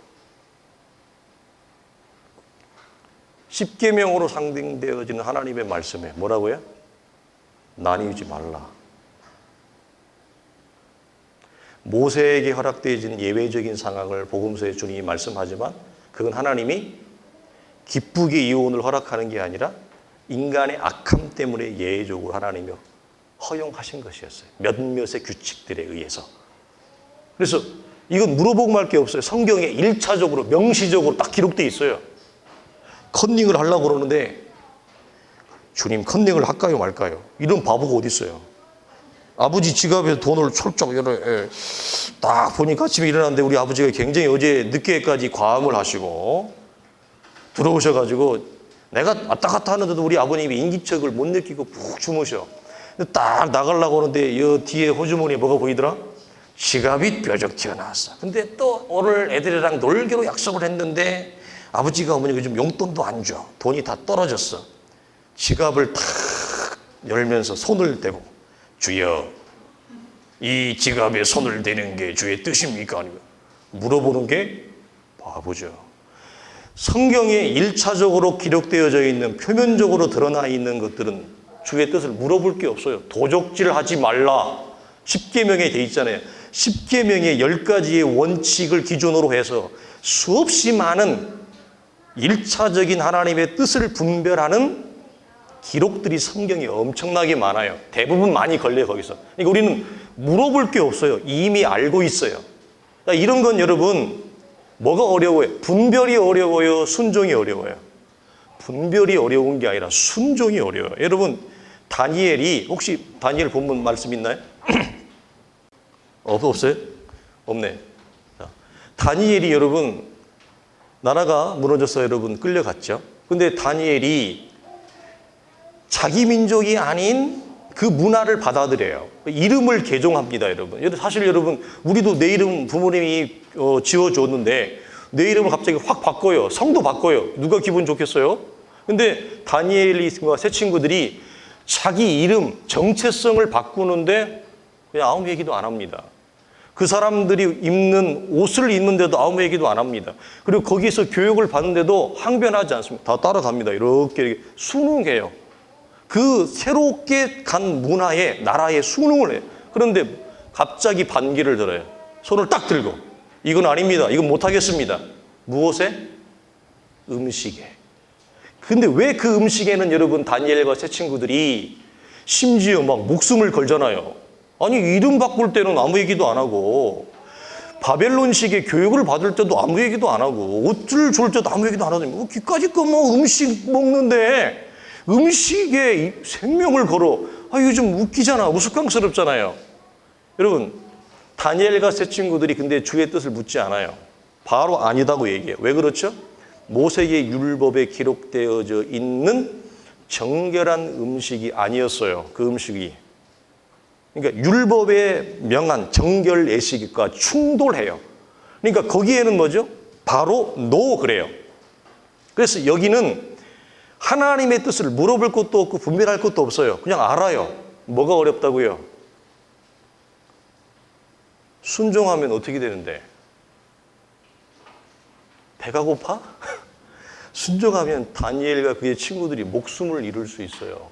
십계명으로 상징되어지는 하나님의 말씀에 뭐라고요? 나뉘지 말라. 모세에게 허락되어진 예외적인 상황을 복음서에 주님이 말씀하지만 그건 하나님이 기쁘게 이혼을 허락하는 게 아니라 인간의 악함 때문에 예외적으로 하나님이 허용하신 것이었어요. 몇몇의 규칙들에 의해서. 그래서 이건 물어보고 말 게 없어요. 성경에 1차적으로 명시적으로 딱 기록되어 있어요. 컨닝을 하려고 그러는데 주님 컨닝을 할까요 말까요? 이런 바보가 어디 있어요? 아버지 지갑에 돈을 철쩍 딱 보니까 아침에 일어났는데 우리 아버지가 굉장히 어제 늦게까지 과음을 하시고 들어오셔가지고 내가 왔다 갔다 하는데도 우리 아버님이 인기척을 못 느끼고 푹 주무셔. 딱 나가려고 하는데 이 뒤에 호주머니에 뭐가 보이더라? 지갑이 뾰족 튀어나왔어. 근데 또 오늘 애들이랑 놀기로 약속을 했는데 아버지가 어머니가 요즘 용돈도 안 줘. 돈이 다 떨어졌어. 지갑을 탁 열면서 손을 대고 주여 이 지갑에 손을 대는 게 주의 뜻입니까? 아니면 물어보는 게 바보죠. 성경에 1차적으로 기록되어져 있는 표면적으로 드러나 있는 것들은 주의 뜻을 물어볼 게 없어요. 도적질하지 말라. 십계명에 돼 있잖아요. 십계명의 10가지의 원칙을 기준으로 해서 수없이 많은 1차적인 하나님의 뜻을 분별하는 기록들이 성경에 엄청나게 많아요. 대부분 많이 걸려요, 거기서. 그러니까 우리는 물어볼 게 없어요. 이미 알고 있어요. 그러니까 이런 건 여러분, 뭐가 어려워요? 분별이 어려워요? 순종이 어려워요? 분별이 어려운 게 아니라 순종이 어려워요. 여러분, 다니엘이, 혹시 다니엘 본문 말씀 있나요? 없어요? 없네. 자, 다니엘이 여러분, 나라가 무너져서 여러분 끌려갔죠. 근데 다니엘이 자기 민족이 아닌 그 문화를 받아들여요. 이름을 개종합니다, 여러분. 사실 여러분, 우리도 내 이름 부모님이 지어줬는데 내 이름을 갑자기 확 바꿔요. 성도 바꿔요. 누가 기분 좋겠어요? 근데 다니엘과 새 친구들이 자기 이름, 정체성을 바꾸는데 그냥 아무 얘기도 안 합니다. 그 사람들이 입는 옷을 입는데도 아무 얘기도 안 합니다. 그리고 거기서 교육을 받는데도 항변하지 않습니다. 다 따라갑니다. 이렇게 순응해요. 그 새롭게 간 문화에, 나라에 순응을 해요. 그런데 갑자기 반기를 들어요. 손을 딱 들고. 이건 아닙니다. 이건 못하겠습니다. 무엇에? 음식에. 근데 왜 그 음식에는 여러분 다니엘과 새 친구들이 심지어 막 목숨을 걸잖아요. 아니 이름 바꿀 때는 아무 얘기도 안 하고 바벨론식의 교육을 받을 때도 아무 얘기도 안 하고 옷을 줄 때도 아무 얘기도 안 하고 기까짓 거 뭐 음식 먹는데 음식에 생명을 걸어. 이거 좀 웃기잖아. 우스꽝스럽잖아요. 여러분 다니엘과 새 친구들이 근데 주의 뜻을 묻지 않아요. 바로 아니다고 얘기해요. 왜 그렇죠? 모세의 율법에 기록되어져 있는 정결한 음식이 아니었어요. 그 음식이. 그러니까 율법에 명한 정결 예식과 충돌해요. 그러니까 거기에는 뭐죠? 바로 노 그래요. 그래서 여기는 하나님의 뜻을 물어볼 것도 없고 분별할 것도 없어요. 그냥 알아요. 뭐가 어렵다고요? 순종하면 어떻게 되는데? 배가 고파? 순종하면 다니엘과 그의 친구들이 목숨을 잃을 수 있어요.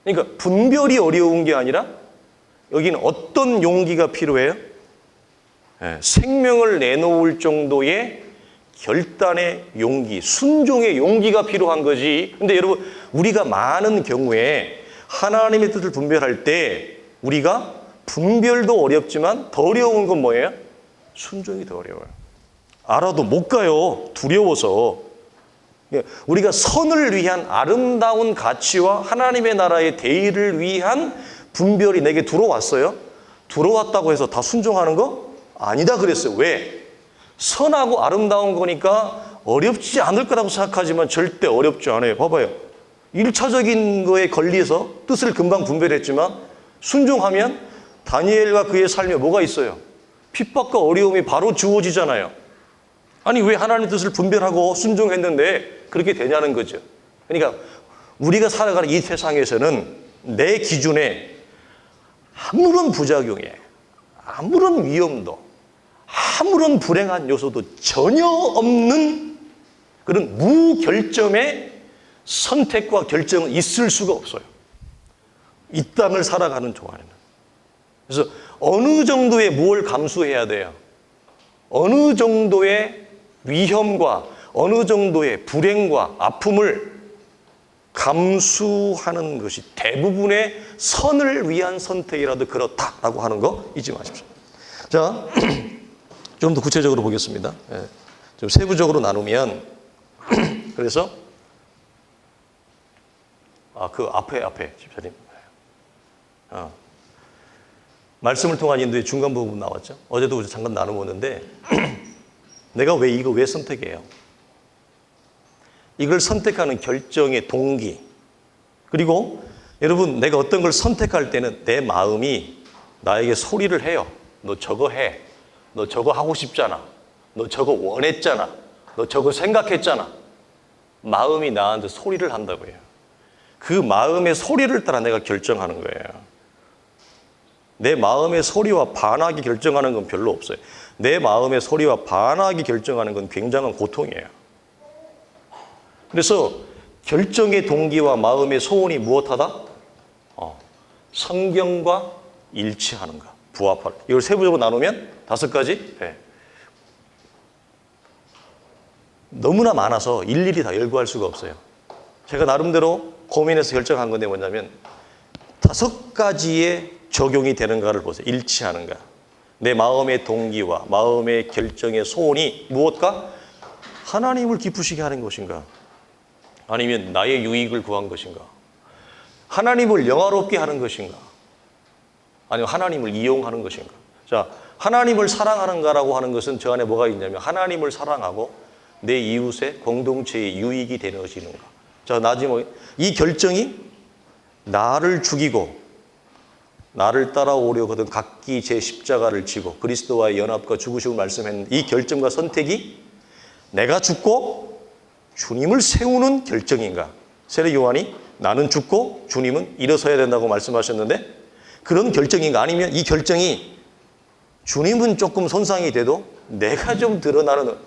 그러니까 분별이 어려운 게 아니라 여기는 어떤 용기가 필요해요? 생명을 내놓을 정도의 결단의 용기, 순종의 용기가 필요한 거지. 근데 여러분, 우리가 많은 경우에 하나님의 뜻을 분별할 때 우리가 분별도 어렵지만 더 어려운 건 뭐예요? 순종이 더 어려워요. 알아도 못 가요. 두려워서. 우리가 선을 위한 아름다운 가치와 하나님의 나라의 대의를 위한 분별이 내게 들어왔어요. 들어왔다고 해서 다 순종하는 거? 아니다 그랬어요. 왜? 선하고 아름다운 거니까 어렵지 않을 거라고 생각하지만 절대 어렵지 않아요. 봐봐요. 1차적인 거에 걸려서 뜻을 금방 분별했지만 순종하면 다니엘과 그의 삶에 뭐가 있어요? 핍박과 어려움이 바로 주어지잖아요. 아니 왜 하나님의 뜻을 분별하고 순종했는데 그렇게 되냐는 거죠. 그러니까 우리가 살아가는 이 세상에서는 내 기준에 아무런 부작용에 아무런 위험도 아무런 불행한 요소도 전혀 없는 그런 무결점의 선택과 결정은 있을 수가 없어요. 이 땅을 살아가는 동안에는. 그래서 어느 정도의 뭘 감수해야 돼요? 어느 정도의 위험과 어느 정도의 불행과 아픔을 감수하는 것이 대부분의 선을 위한 선택이라도 그렇다라고 하는 거 잊지 마십시오. 자, 좀 더 구체적으로 보겠습니다. 좀 세부적으로 나누면 그래서 그 앞에 집사님 말씀을 통한 인도의 중간 부분 나왔죠. 어제도 잠깐 나눠보는데 내가 이거 왜 선택해요? 이걸 선택하는 결정의 동기 그리고 여러분 내가 어떤 걸 선택할 때는 내 마음이 나에게 소리를 해요. 너 저거 해. 너 저거 하고 싶잖아. 너 저거 원했잖아. 너 저거 생각했잖아. 마음이 나한테 소리를 한다고요. 그 마음의 소리를 따라 내가 결정하는 거예요. 내 마음의 소리와 반하게 결정하는 건 별로 없어요. 내 마음의 소리와 반하게 결정하는 건 굉장한 고통이에요. 그래서 결정의 동기와 마음의 소원이 무엇하다? 성경과 일치하는가, 부합하는. 이걸 세부적으로 나누면 5가지. 네. 너무나 많아서 일일이 다 열거할 수가 없어요. 제가 나름대로 고민해서 결정한 건데 뭐냐면 5가지의 적용이 되는가를 보세요. 일치하는가. 내 마음의 동기와 마음의 결정의 소원이 무엇과? 하나님을 기쁘시게 하는 것인가? 아니면 나의 유익을 구한 것인가? 하나님을 영화롭게 하는 것인가? 아니면 하나님을 이용하는 것인가? 자, 하나님을 사랑하는가라고 하는 것은 저 안에 뭐가 있냐면 하나님을 사랑하고 내 이웃의 공동체의 유익이 되는 것인가? 자, 나중에 이 결정이 나를 죽이고 나를 따라오려고 하던 각기 제 십자가를 지고 그리스도와의 연합과 죽으심을 말씀했는 이 결정과 선택이 내가 죽고 주님을 세우는 결정인가? 세례 요한이 나는 죽고 주님은 일어서야 된다고 말씀하셨는데 그런 결정인가? 아니면 이 결정이 주님은 조금 손상이 돼도 내가 좀 드러나는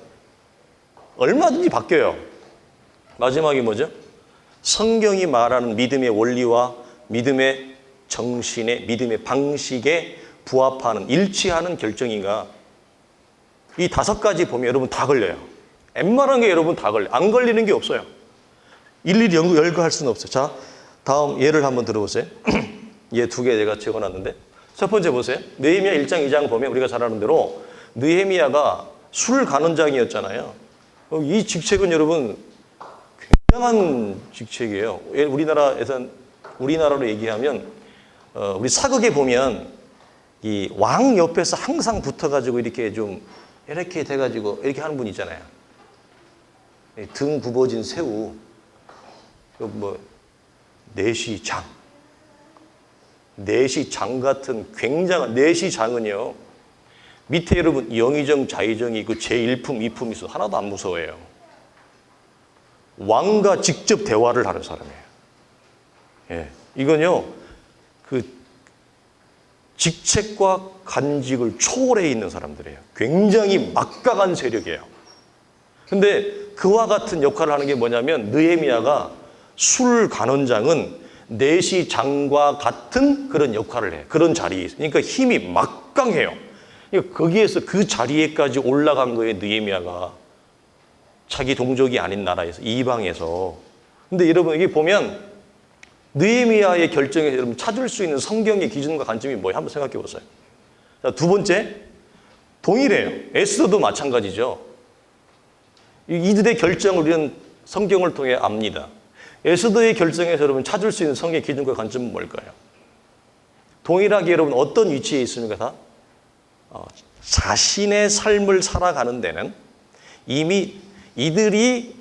얼마든지 바뀌어요. 마지막이 뭐죠? 성경이 말하는 믿음의 원리와 믿음의 정신의 믿음의 방식에 부합하는 일치하는 결정인가? 이 5가지 보면 여러분 다 걸려요. 웬만한 게 여러분 다 걸려요. 안 걸리는 게 없어요. 일일이 열거할 수는 없어요. 자, 다음 예를 한번 들어보세요. 예 2개 제가 적어놨는데 첫 번째 보세요. 느헤미야 1장 2장 보면 우리가 잘 아는 대로 느헤미야가 술 간원장이었잖아요. 이 직책은 여러분 굉장한 직책이에요. 우리나라로 얘기하면 우리 사극에 보면 이 왕 옆에서 항상 붙어가지고 이렇게 좀 이렇게 돼가지고 이렇게 하는 분 있잖아요. 등 굽어진 새우, 내시장, 넷이 장 같은 굉장한, 넷이 장은요, 밑에 여러분 영의정, 좌의정이 있고 제1품, 2품이 있어. 하나도 안 무서워해요. 왕과 직접 대화를 하는 사람이에요. 예, 이건요, 그 직책과 간직을 초월해 있는 사람들이에요. 굉장히 막강한 세력이에요. 근데 그와 같은 역할을 하는 게 뭐냐면, 느헤미야가 술간원장은 넷이 장과 같은 그런 역할을 해요. 그런 자리에 있어요. 그러니까 힘이 막강해요. 그러니까 거기에서 그 자리에까지 올라간 거예요, 느헤미야가. 자기 동족이 아닌 나라에서, 이방에서. 근데 여러분, 여기 보면 느헤미야의 결정에서 여러분 찾을 수 있는 성경의 기준과 관점이 뭐예요? 한번 생각해 보세요. 자, 두 번째, 동일해요. 에스더도 마찬가지죠. 이들의 결정을 우리는 성경을 통해 압니다. 에스더의 결정에서 여러분 찾을 수 있는 성경의 기준과 관점은 뭘까요? 동일하게 여러분 어떤 위치에 있습니까? 다? 자신의 삶을 살아가는 데는 이미 이들이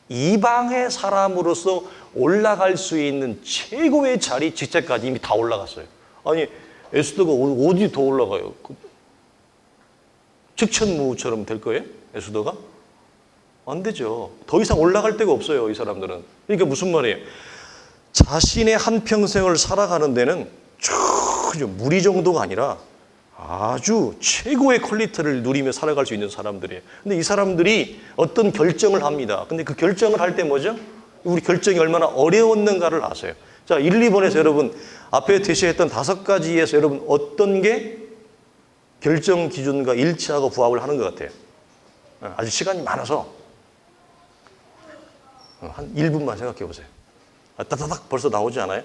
이방의 사람으로서 올라갈 수 있는 최고의 자리, 직책까지 이미 다 올라갔어요. 아니, 에스더가 어디 더 올라가요? 측천무처럼 될 거예요? 에스더가? 안 되죠. 더 이상 올라갈 데가 없어요, 이 사람들은. 그러니까 무슨 말이에요? 자신의 한평생을 살아가는 데는 전혀 무리 정도가 아니라 아주 최고의 퀄리티를 누리며 살아갈 수 있는 사람들이에요. 근데 이 사람들이 어떤 결정을 합니다. 근데 그 결정을 할 때 뭐죠? 우리 결정이 얼마나 어려웠는가를 아세요. 자, 1, 2번에서 여러분 앞에 제시했던 5가지에서 여러분 어떤 게 결정 기준과 일치하고 부합을 하는 것 같아요? 아주 시간이 많아서 한 1분만 생각해 보세요. 따다닥 벌써 나오지 않아요?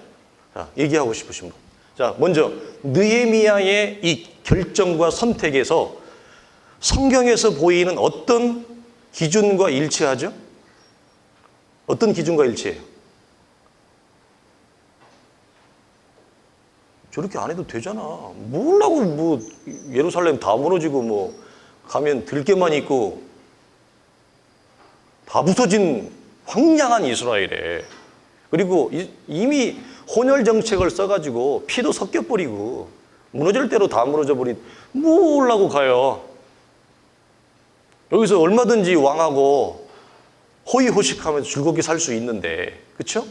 자, 얘기하고 싶으신 분. 자, 먼저 느헤미야의 이 결정과 선택에서 성경에서 보이는 어떤 기준과 일치하죠? 어떤 기준과 일치해요? 저렇게 안 해도 되잖아. 뭐라고 뭐 예루살렘 다 무너지고 뭐 가면 들개만 있고 다 부서진 황량한 이스라엘에, 그리고 이미 혼혈 정책을 써가지고 피도 섞여버리고 무너질 대로 다 무너져버린, 뭐 올라고 가요. 여기서 얼마든지 왕하고 호의호식하면서 즐겁게 살 수 있는데, 그렇죠?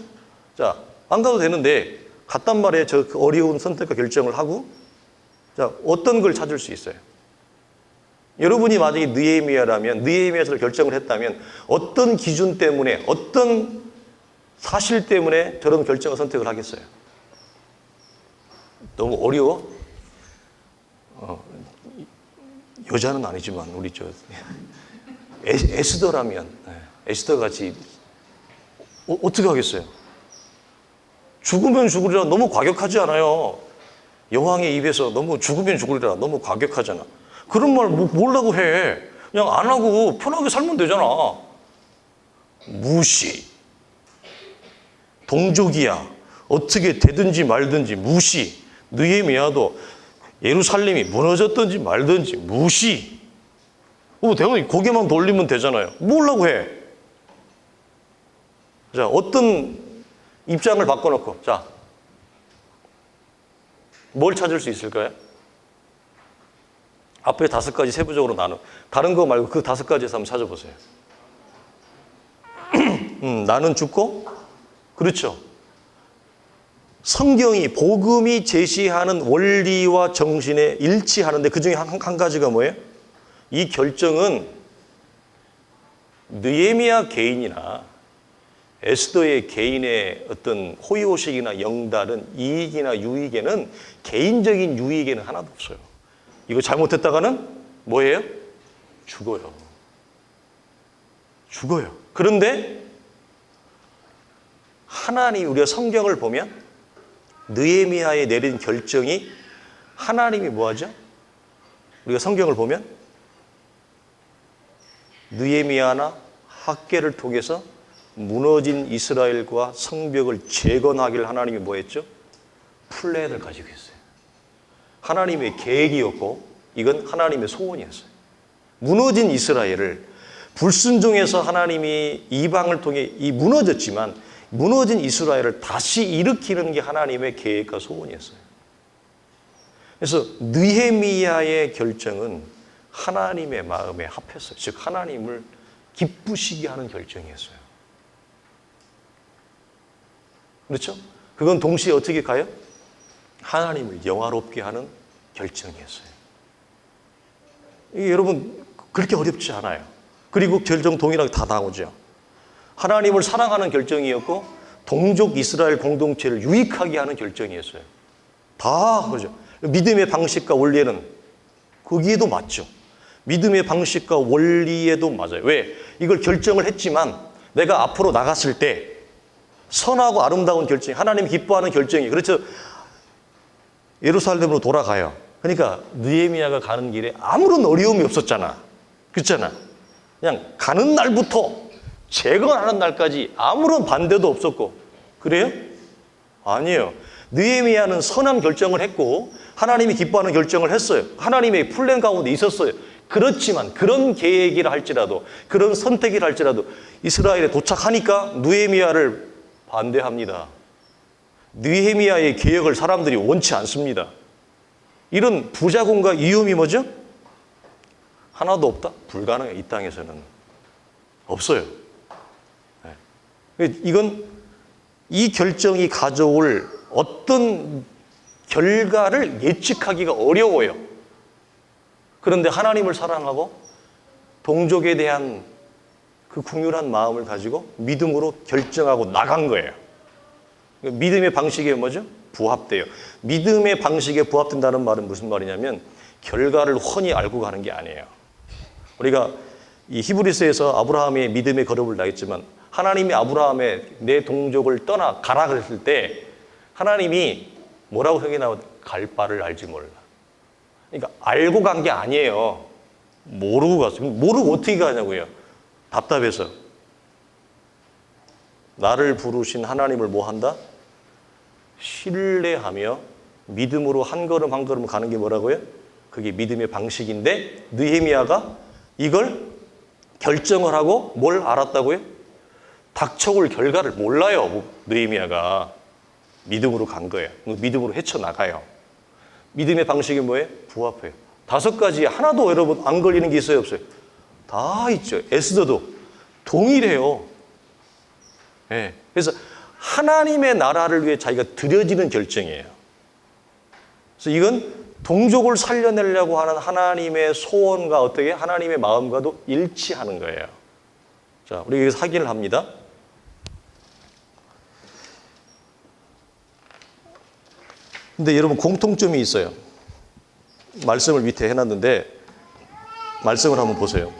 자, 안 가도 되는데 갔단 말이에요. 저 어려운 선택과 결정을 하고. 자, 어떤 걸 찾을 수 있어요? 여러분이 만약에 느헤미야라면, 느헤미야에서 결정을 했다면 어떤 기준 때문에, 어떤 사실 때문에 저런 결정을 선택을 하겠어요? 너무 어려워? 여자는 아니지만 우리 저 에스더라면, 에스더 같이 어떻게 하겠어요? 죽으면 죽으리라 너무 과격하지 않아요? 여왕의 입에서 너무 죽으면 죽으리라 너무 과격하잖아. 그런 말 뭐라고 해? 그냥 안 하고 편하게 살면 되잖아. 무시. 동족이야. 어떻게 되든지 말든지 무시. 느헤미야도 예루살렘이 무너졌든지 말든지 무시. 대원이 고개만 돌리면 되잖아요. 뭐라고 해? 자, 어떤 입장을 바꿔놓고, 자, 뭘 찾을 수 있을까요? 앞에 5가지 세부적으로 나눠. 다른 거 말고 그 5가지에서 한번 찾아보세요. 나는 죽고, 그렇죠. 성경이, 복음이 제시하는 원리와 정신에 일치하는데 그 중에 한 가지가 뭐예요? 이 결정은 느헤미야 개인이나 에스더의 개인의 어떤 호의호식이나 영달은 이익이나 유익에는, 개인적인 유익에는 하나도 없어요. 이거 잘못했다가는 뭐예요? 죽어요. 죽어요. 그런데 하나님, 우리가 성경을 보면 느헤미야에 내린 결정이 하나님이 뭐하죠? 우리가 성경을 보면 느헤미야나 학개를 통해서 무너진 이스라엘과 성벽을 재건하기를 하나님이 뭐했죠? 플랜을 가지고 있어요. 하나님의 계획이었고 이건 하나님의 소원이었어요. 무너진 이스라엘을 불순종해서 하나님이 이방을 통해 무너졌지만 무너진 이스라엘을 다시 일으키는 게 하나님의 계획과 소원이었어요. 그래서 느헤미야의 결정은 하나님의 마음에 합했어요. 즉 하나님을 기쁘시게 하는 결정이었어요. 그렇죠? 그건 동시에 어떻게 가요? 하나님을 영화롭게 하는 결정이었어요. 이게 여러분 그렇게 어렵지 않아요. 그리고 결정 동일하게 다 나오죠. 하나님을 사랑하는 결정이었고 동족 이스라엘 공동체를 유익하게 하는 결정이었어요. 다 그죠. 믿음의 방식과 원리에는 거기에도 맞죠. 믿음의 방식과 원리에도 맞아요. 왜? 이걸 결정을 했지만 내가 앞으로 나갔을 때 선하고 아름다운 결정, 하나님 기뻐하는 결정이 그렇죠. 예루살렘으로 돌아가요. 그러니까 느헤미야가 가는 길에 아무런 어려움이 없었잖아. 그렇잖아. 그냥 가는 날부터 재건하는 날까지 아무런 반대도 없었고. 그래요? 아니에요. 느헤미야는 선한 결정을 했고 하나님이 기뻐하는 결정을 했어요. 하나님의 플랜 가운데 있었어요. 그렇지만 그런 계획이라 할지라도 그런 선택이라 할지라도 이스라엘에 도착하니까 느헤미야를 반대합니다. 느헤미야의 계획을 사람들이 원치 않습니다. 이런 부작용과 위험이 뭐죠? 하나도 없다? 불가능해요. 이 땅에서는. 없어요. 이건 이 결정이 가져올 어떤 결과를 예측하기가 어려워요. 그런데 하나님을 사랑하고 동족에 대한 그 긍휼한 마음을 가지고 믿음으로 결정하고 나간 거예요. 믿음의 방식에 뭐죠? 부합돼요. 믿음의 방식에 부합된다는 말은 무슨 말이냐면 결과를 훤히 알고 가는 게 아니에요. 우리가 이 히브리서에서 아브라함의 믿음의 걸음을 나했지만 하나님이 아브라함의 내 동족을 떠나 가라 그랬을 때 하나님이 뭐라고 성경에 나오죠? 갈 바를 알지 몰라. 그러니까 알고 간 게 아니에요. 모르고 갔어요. 모르고 어떻게 가냐고요. 답답해서. 나를 부르신 하나님을 뭐 한다? 신뢰하며 믿음으로 한 걸음 한 걸음 가는 게 뭐라고요? 그게 믿음의 방식인데 느헤미야가 이걸 결정을 하고 뭘 알았다고요? 닥쳐올 결과를 몰라요. 느헤미야가 믿음으로 간 거예요. 믿음으로 헤쳐나가요. 믿음의 방식이 뭐예요? 부합해요. 5가지 하나도 여러분 안 걸리는 게 있어요? 없어요? 다 있죠. 에스더도 동일해요. 네. 그래서 하나님의 나라를 위해 자기가 드려지는 결정이에요. 그래서 이건 동족을 살려내려고 하는 하나님의 소원과 어떻게 하나님의 마음과도 일치하는 거예요. 자, 우리 여기서 확인을 합니다. 근데 여러분 공통점이 있어요. 말씀을 밑에 해놨는데 말씀을 한번 보세요.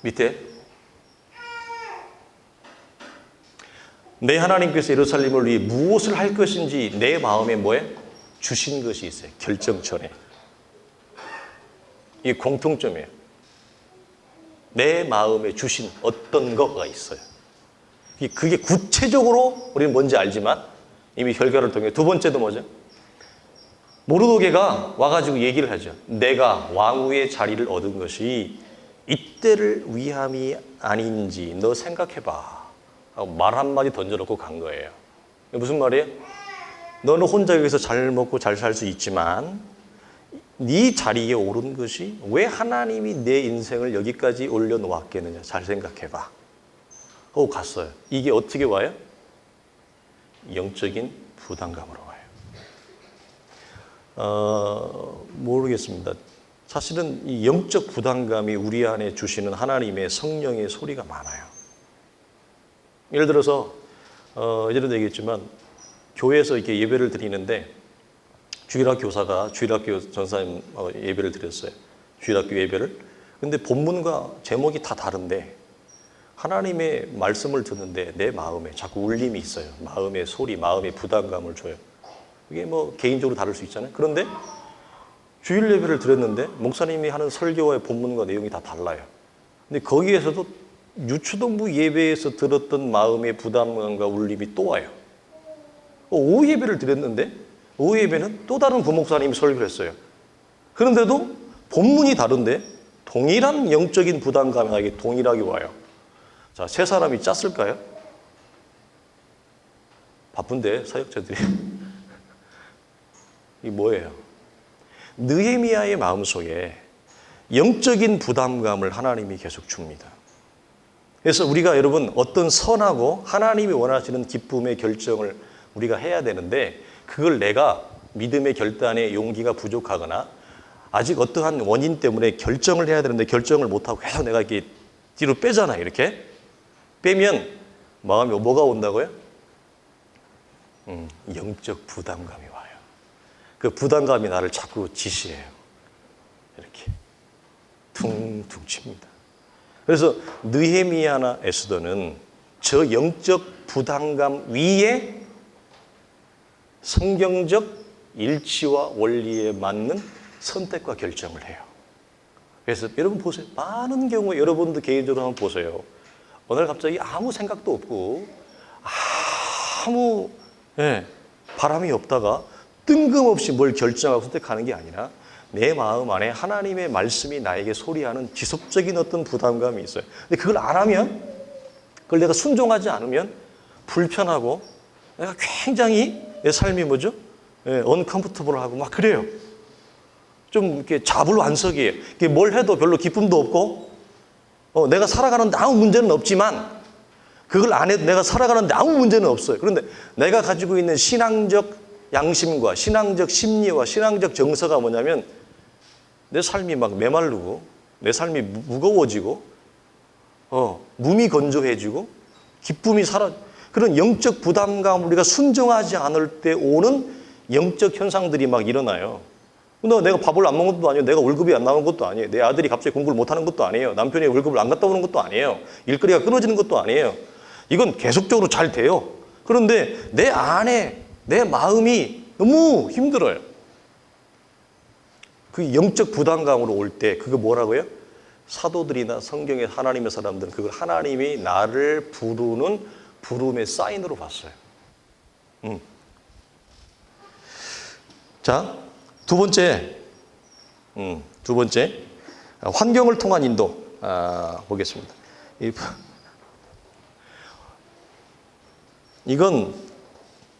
밑에 내 하나님께서 예루살렘을 위해 무엇을 할 것인지 내 마음에 뭐에 주신 것이 있어요. 결정 전에. 이게 공통점이에요. 내 마음에 주신 어떤 거가 있어요. 그게 구체적으로 우리는 뭔지 알지만 이미 결과를 통해 두 번째도 뭐죠? 모르도게가 와가지고 얘기를 하죠. 내가 왕후의 자리를 얻은 것이 이때를 위함이 아닌지 너 생각해봐. 하고 말 한마디 던져놓고 간 거예요. 무슨 말이에요? 너는 혼자 여기서 잘 먹고 잘 살 수 있지만 네 자리에 오른 것이 왜 하나님이 내 인생을 여기까지 올려놓았겠느냐. 잘 생각해봐. 하고 갔어요. 이게 어떻게 와요? 영적인 부담감으로 와요. 모르겠습니다. 사실은 이 영적 부담감이 우리 안에 주시는 하나님의 성령의 소리가 많아요. 예를 들어서 예전에도 얘기했지만 교회에서 이렇게 예배를 드리는데 주일학 교사가 주일학교 전사님 예배를 드렸어요. 주일학교 예배를. 근데 본문과 제목이 다 다른데 하나님의 말씀을 듣는데 내 마음에 자꾸 울림이 있어요. 마음의 소리, 마음의 부담감을 줘요. 이게 뭐 개인적으로 다를 수 있잖아요. 그런데 주일 예배를 드렸는데 목사님이 하는 설교와의 본문과 내용이 다 달라요. 근데 거기에서도 유초동부 예배에서 들었던 마음의 부담감과 울림이 또 와요. 오후 예배를 드렸는데 오후 예배는 또 다른 부목사님이 설교를 했어요. 그런데도 본문이 다른데 동일한 영적인 부담감이 동일하게 와요. 자, 세 사람이 짰을까요? 바쁜데 사역자들이 이 뭐예요? 느헤미야의 마음속에 영적인 부담감을 하나님이 계속 줍니다. 그래서 우리가 여러분 어떤 선하고 하나님이 원하시는 기쁨의 결정을 우리가 해야 되는데 그걸 내가 믿음의 결단에 용기가 부족하거나 아직 어떠한 원인 때문에 결정을 해야 되는데 결정을 못하고 계속 내가 이렇게 뒤로 빼잖아요. 이렇게 빼면 마음에 뭐가 온다고요? 영적 부담감이 와요. 그 부담감이 나를 자꾸 지시해요. 이렇게 퉁퉁 칩니다. 그래서 느헤미야나 에스더는 저 영적 부담감 위에 성경적 일치와 원리에 맞는 선택과 결정을 해요. 그래서 여러분 보세요. 많은 경우에 여러분도 개인적으로 한번 보세요. 오늘 갑자기 아무 생각도 없고 아무 바람이 없다가 뜬금없이 뭘 결정하고 선택하는 게 아니라 내 마음 안에 하나님의 말씀이 나에게 소리하는 지속적인 어떤 부담감이 있어요. 근데 그걸 안 하면, 그걸 내가 순종하지 않으면 불편하고 내가 굉장히 내 삶이 뭐죠? 언컴포터블하고 막 그래요. 좀 이렇게 자불완석이에요. 뭘 해도 별로 기쁨도 없고, 내가 살아가는데 아무 문제는 없지만, 그걸 안 해도 내가 살아가는데 아무 문제는 없어요. 그런데 내가 가지고 있는 신앙적 양심과 신앙적 심리와 신앙적 정서가 뭐냐면 내 삶이 막 메마르고 내 삶이 무거워지고 몸이 건조해지고 기쁨이 사라져. 그런 영적 부담감을 우리가 순종하지 않을 때 오는 영적 현상들이 막 일어나요. 근데 내가 밥을 안 먹는 것도 아니에요. 내가 월급이 안 나오는 것도 아니에요. 내 아들이 갑자기 공부를 못하는 것도 아니에요. 남편이 월급을 안 갖다 오는 것도 아니에요. 일거리가 끊어지는 것도 아니에요. 이건 계속적으로 잘 돼요. 그런데 내 안에 내 마음이 너무 힘들어요. 그 영적 부담감으로 올 때 그거 뭐라고요? 사도들이나 성경의 하나님의 사람들은 그걸 하나님이 나를 부르는 부름의 사인으로 봤어요. 자, 두 번째, 환경을 통한 인도 보겠습니다. 이건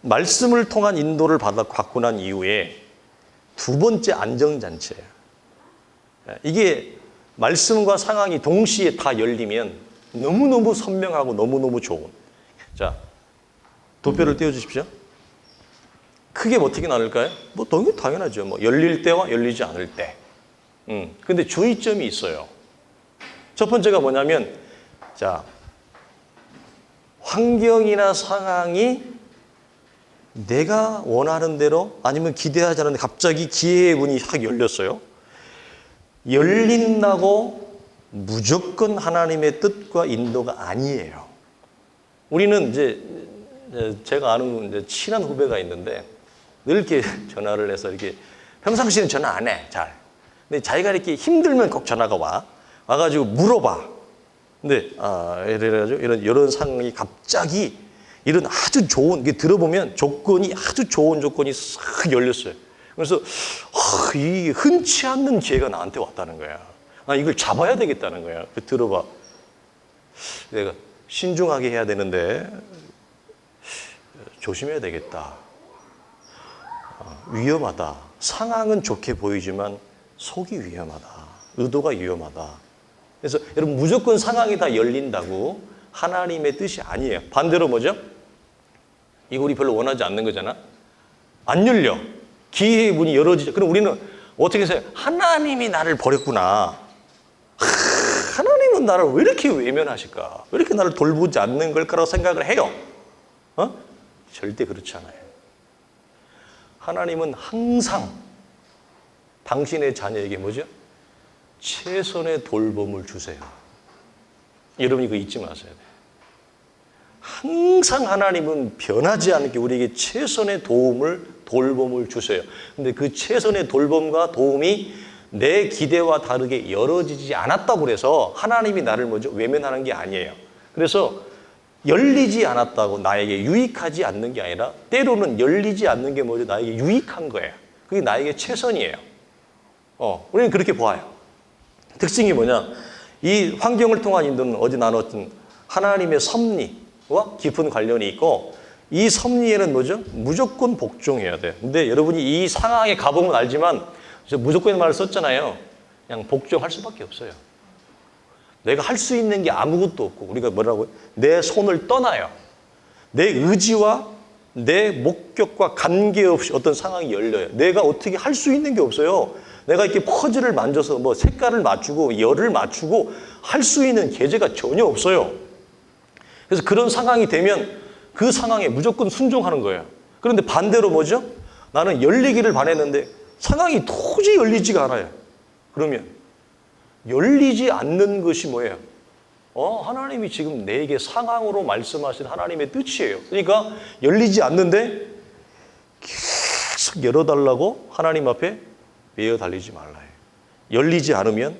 말씀을 통한 인도를 받고 난 이후에 두 번째 안정잔치예요. 이게 말씀과 상황이 동시에 다 열리면 너무너무 선명하고 너무너무 좋은. 자, 도표를 띄워주십시오. 크게 어떻게 나눌까요? 뭐 당연하죠. 뭐 열릴 때와 열리지 않을 때. 근데 주의점이 있어요. 첫 번째가 뭐냐면, 자, 환경이나 상황이 내가 원하는 대로 아니면 기대하지 않는데 갑자기 기회의 문이 확 열렸어요. 열린다고 무조건 하나님의 뜻과 인도가 아니에요. 우리는 이제 제가 아는 이제 친한 후배가 있는데 늘 이렇게 전화를 해서 이렇게 평상시에는 전화 안 해, 잘. 근데 자기가 이렇게 힘들면 꼭 전화가 와가지고 물어봐. 근데 이래가지고 이런 상황이 갑자기 이런 아주 좋은 게 들어보면 조건이 아주 좋은 조건이 싹 열렸어요. 그래서 이 흔치 않는 기회가 나한테 왔다는 거야. 이걸 잡아야 되겠다는 거야. 들어봐. 내가 신중하게 해야 되는데 조심해야 되겠다. 위험하다. 상황은 좋게 보이지만 속이 위험하다. 의도가 위험하다. 그래서 여러분 무조건 상황이 다 열린다고 하나님의 뜻이 아니에요. 반대로 뭐죠? 이거 우리 별로 원하지 않는 거잖아. 안 열려. 기회의 문이 열어지죠. 그럼 우리는 어떻게 해서 하나님이 나를 버렸구나. 하나님은 나를 왜 이렇게 외면하실까? 왜 이렇게 나를 돌보지 않는 걸까라고 생각을 해요. 절대 그렇지 않아요. 하나님은 항상 당신의 자녀에게 뭐죠? 최선의 돌봄을 주세요. 여러분 이거 잊지 마세요. 항상 하나님은 변하지 않게 우리에게 최선의 돌봄을 주세요. 근데 그 최선의 돌봄과 도움이 내 기대와 다르게 열어지지 않았다고 해서 하나님이 나를 뭐죠? 외면하는 게 아니에요. 그래서 열리지 않았다고 나에게 유익하지 않는 게 아니라 때로는 열리지 않는 게 뭐죠? 나에게 유익한 거예요. 그게 나에게 최선이에요. 우리는 그렇게 봐요. 특징이 뭐냐? 이 환경을 통한 인도는 어제 나눴던 하나님의 섭리와 깊은 관련이 있고 이 섭리에는 뭐죠? 무조건 복종해야 돼. 근데 여러분이 이 상황에 가보면 알지만 무조건의 말을 썼잖아요. 그냥 복종할 수밖에 없어요. 내가 할 수 있는 게 아무것도 없고 우리가 뭐라고요? 내 손을 떠나요. 내 의지와 내 목격과 관계없이 어떤 상황이 열려요. 내가 어떻게 할 수 있는 게 없어요. 내가 이렇게 퍼즐을 만져서 뭐 색깔을 맞추고 열을 맞추고 할 수 있는 계제가 전혀 없어요. 그래서 그런 상황이 되면 그 상황에 무조건 순종하는 거예요. 그런데 반대로 뭐죠? 나는 열리기를 바랬는데 상황이 도저히 열리지가 않아요. 그러면 열리지 않는 것이 뭐예요? 하나님이 지금 내게 상황으로 말씀하신 하나님의 뜻이에요. 그러니까 열리지 않는데 계속 열어달라고 하나님 앞에 매어 달리지 말라요. 열리지 않으면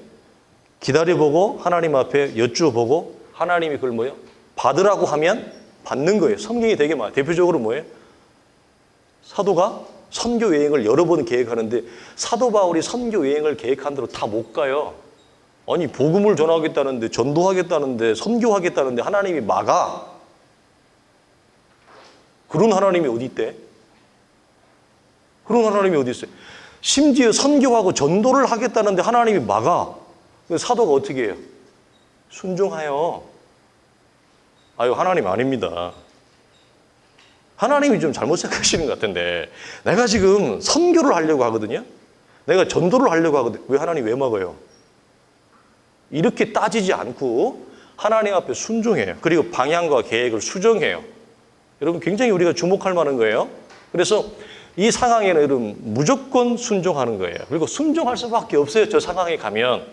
기다려보고 하나님 앞에 여쭈어보고 하나님이 그걸 뭐예요? 받으라고 하면 받는 거예요. 성경이 되게 많아요. 대표적으로 뭐예요? 사도가 선교 여행을 여러 번 계획하는데 사도 바울이 선교 여행을 계획한 대로 다 못 가요. 아니 복음을 전하겠다는데 전도하겠다는데 선교하겠다는데 하나님이 막아. 그런 하나님이 어디 있대? 그런 하나님이 어디 있어요? 심지어 선교하고 전도를 하겠다는데 하나님이 막아. 사도가 어떻게 해요? 순종하여. 아유 하나님 아닙니다. 하나님이 좀 잘못 생각하시는 것 같은데 내가 지금 선교를 하려고 하거든요. 내가 전도를 하려고 하거든요. 왜 하나님 왜 막아요? 이렇게 따지지 않고 하나님 앞에 순종해요. 그리고 방향과 계획을 수정해요. 여러분 굉장히 우리가 주목할 만한 거예요. 그래서 이 상황에는 여러분 무조건 순종하는 거예요. 그리고 순종할 수밖에 없어요. 저 상황에 가면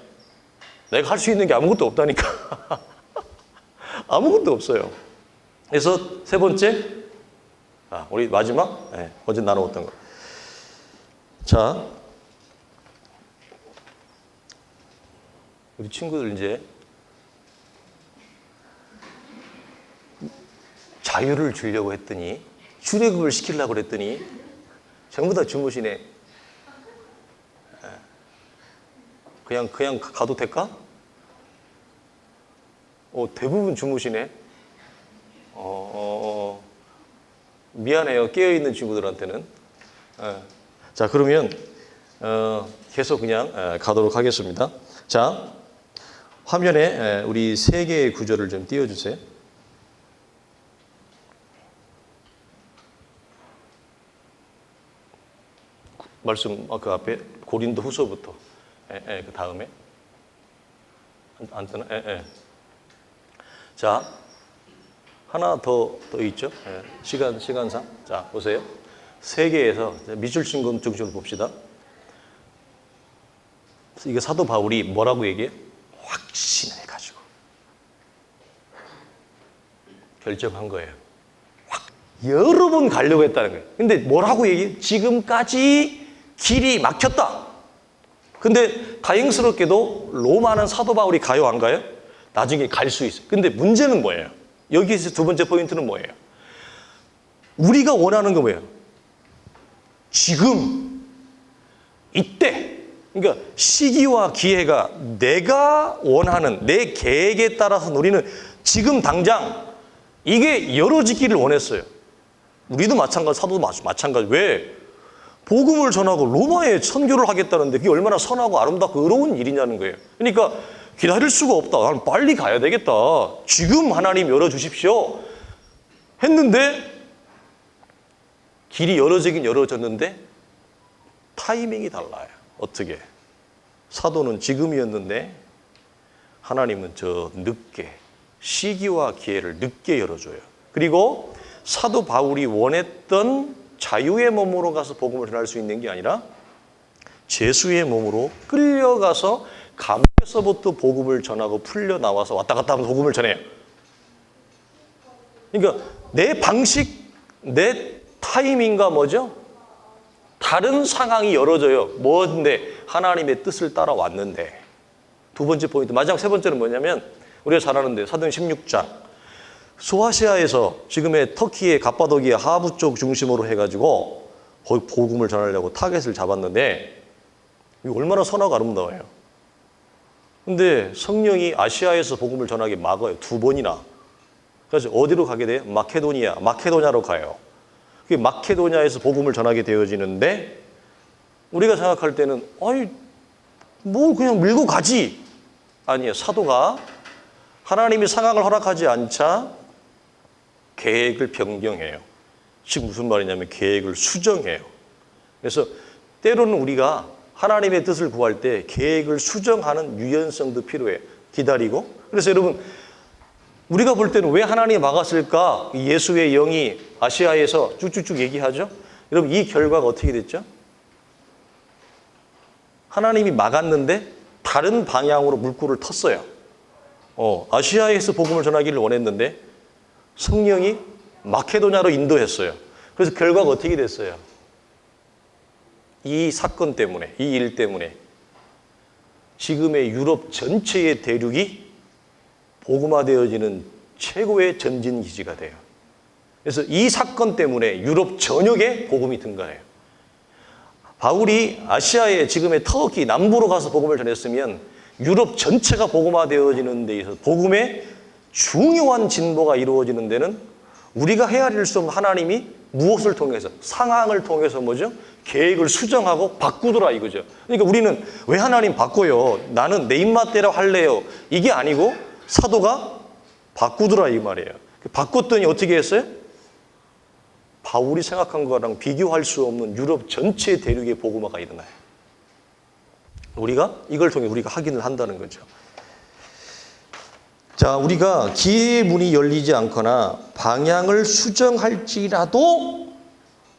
내가 할 수 있는 게 아무것도 없다니까. 아무것도 없어요. 그래서 세 번째, 우리 마지막, 어제 나누었던 거. 자, 우리 친구들 이제 자유를 주려고 했더니 출애굽을 시키려고 그랬더니 전부 다 주무시네. 그냥 가도 될까? 대부분 주무시네. 미안해요. 깨어있는 친구들한테는. 자, 그러면 계속 그냥 가도록 하겠습니다. 자, 화면에 우리 세 개의 구절을 좀 띄워주세요. 말씀 그 앞에 고린도 후서부터 그 다음에 안 뜨나? 자, 하나 더 있죠? 시간상. 자, 보세요. 세 개에서 밑줄 친 건 중심으로 봅시다. 이게 사도 바울이 뭐라고 얘기해요? 확신을 가지고 결정한 거예요. 여러 번 가려고 했다는 거예요. 근데 뭐라고 얘기해요? 지금까지 길이 막혔다. 근데 다행스럽게도 로마는 사도 바울이 가요, 안 가요? 나중에 갈 수 있어요. 근데 문제는 뭐예요? 여기서 두 번째 포인트는 뭐예요? 우리가 원하는 건 뭐예요? 지금, 이때. 그러니까 시기와 기회가 내가 원하는 내 계획에 따라서 우리는 지금 당장 이게 열어지기를 원했어요. 우리도 마찬가지, 사도도 마찬가지. 왜? 복음을 전하고 로마에 선교를 하겠다는데 그게 얼마나 선하고 아름답고 의로운 일이냐는 거예요. 그러니까 기다릴 수가 없다. 나는 빨리 가야 되겠다. 지금 하나님 열어주십시오. 했는데 길이 열어지긴 열어졌는데 타이밍이 달라요. 어떻게? 사도는 지금이었는데 하나님은 저 늦게 시기와 기회를 늦게 열어줘요. 그리고 사도 바울이 원했던 자유의 몸으로 가서 복음을 전할 수 있는 게 아니라 죄수의 몸으로 끌려가서 감옥에서부터 복음을 전하고 풀려 나와서 왔다 갔다 하면서 복음을 전해요. 그러니까 내 방식, 내 타이밍과 뭐죠? 다른 상황이 열어져요. 뭔데? 하나님의 뜻을 따라왔는데. 두 번째 포인트. 마지막 세 번째는 뭐냐면 우리가 잘 아는데 사도행 16장. 소아시아에서 지금의 터키의 갑바도기아 하부 쪽 중심으로 해가지고 거기 복음을 전하려고 타겟을 잡았는데 이거 얼마나 선하고 아름다워요. 근데 성령이 아시아에서 복음을 전하게 막아요. 두 번이나. 그래서 어디로 가게 돼요? 마케도냐로 가요. 그 마케도냐에서 복음을 전하게 되어지는데 우리가 생각할 때는 아니 뭐 그냥 밀고 가지. 아니에요. 사도가 하나님이 상황을 허락하지 않자 계획을 변경해요. 즉 무슨 말이냐면 계획을 수정해요. 그래서 때로는 우리가 하나님의 뜻을 구할 때 계획을 수정하는 유연성도 필요해요. 기다리고. 그래서 여러분 우리가 볼 때는 왜 하나님이 막았을까? 예수의 영이 아시아에서 쭉쭉쭉 얘기하죠. 여러분 이 결과가 어떻게 됐죠? 하나님이 막았는데 다른 방향으로 물꼬를 텄어요. 아시아에서 복음을 전하기를 원했는데 성령이 마케도냐로 인도했어요. 그래서 결과가 어떻게 됐어요? 이 사건 때문에, 이 일 때문에 지금의 유럽 전체의 대륙이 복음화되어지는 최고의 전진 기지가 돼요. 그래서 이 사건 때문에 유럽 전역에 복음이 등가해요. 바울이 아시아의 지금의 터키 남부로 가서 복음을 전했으면 유럽 전체가 복음화되어지는 데 있어서 복음의 중요한 진보가 이루어지는 데는 우리가 헤아릴 수 없는 하나님이 무엇을 통해서, 상황을 통해서 뭐죠? 계획을 수정하고 바꾸더라 이거죠. 그러니까 우리는 왜 하나님 바꿔요? 나는 내 입맛대로 할래요. 이게 아니고 사도가 바꾸더라 이 말이에요. 바꿨더니 어떻게 했어요? 바울이 생각한 거랑 비교할 수 없는 유럽 전체 대륙의 복음화가 일어나요. 우리가 이걸 통해 우리가 확인을 한다는 거죠. 자, 우리가 기회의 문이 열리지 않거나 방향을 수정할지라도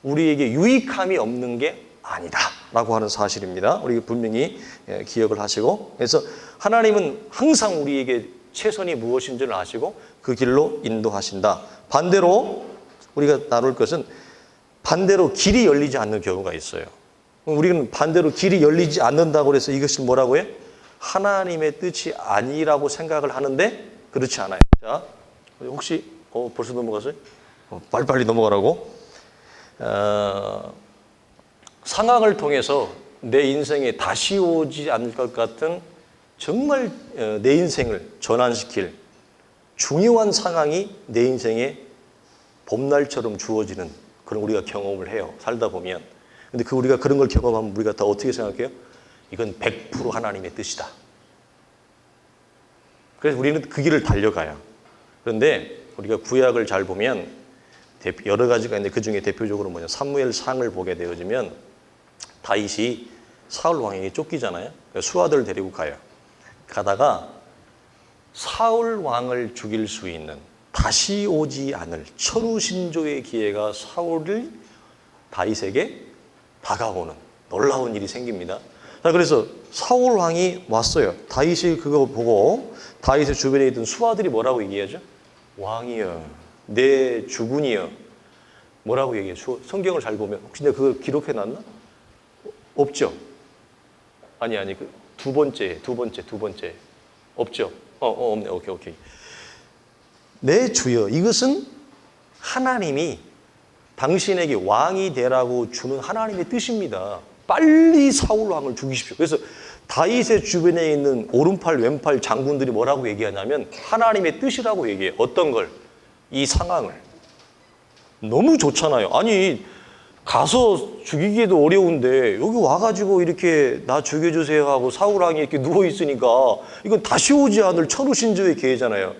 우리에게 유익함이 없는 게 아니다라고 하는 사실입니다. 우리 분명히 기억을 하시고, 그래서 하나님은 항상 우리에게 최선이 무엇인지를 아시고 그 길로 인도하신다. 반대로 우리가 나눌 것은 반대로 길이 열리지 않는 경우가 있어요. 우리는 반대로 길이 열리지 않는다고 해서 이것이 뭐라고 해? 하나님의 뜻이 아니라고 생각을 하는데 그렇지 않아요. 자, 혹시 벌써 넘어갔어요? 빨리빨리 넘어가라고. 상황을 통해서 내 인생에 다시 오지 않을 것 같은 정말 내 인생을 전환시킬 중요한 상황이 내 인생에 봄날처럼 주어지는 그런 우리가 경험을 해요. 살다 보면. 근데 우리가 그런 걸 경험하면 우리가 다 어떻게 생각해요? 이건 100% 하나님의 뜻이다. 그래서 우리는 그 길을 달려가요. 그런데 우리가 구약을 잘 보면 여러 가지가 있는데 그 중에 대표적으로 사무엘상을 보게 되어지면 다윗이 사울 왕에게 쫓기잖아요. 그러니까 수하들 데리고 가요. 가다가 사울 왕을 죽일 수 있는 다시 오지 않을 천우신조의 기회가 사울을 다윗에게 다가오는 놀라운 일이 생깁니다. 자, 그래서 사울 왕이 왔어요. 다윗이 그거 보고 다윗의 주변에 있던 수하들이 뭐라고 얘기하죠? 왕이여, 내 주군이여. 뭐라고 얘기해요? 성경을 잘 보면 혹시 내가 그걸 기록해 놨나? 없죠. 아니 그 두 번째 없죠. 없네. 오케이. 내 주여, 이것은 하나님이 당신에게 왕이 되라고 주는 하나님의 뜻입니다. 빨리 사울 왕을 죽이십시오. 그래서 다윗의 주변에 있는 오른팔 왼팔 장군들이 뭐라고 얘기하냐면 하나님의 뜻이라고 얘기해요. 어떤 걸? 이 상황을. 너무 좋잖아요. 아니 가서 죽이기도 어려운데 여기 와가지고 이렇게 나 죽여주세요 하고 사울 왕이 이렇게 누워있으니까 이건 다시 오지 않을 천우신조의 기회잖아요.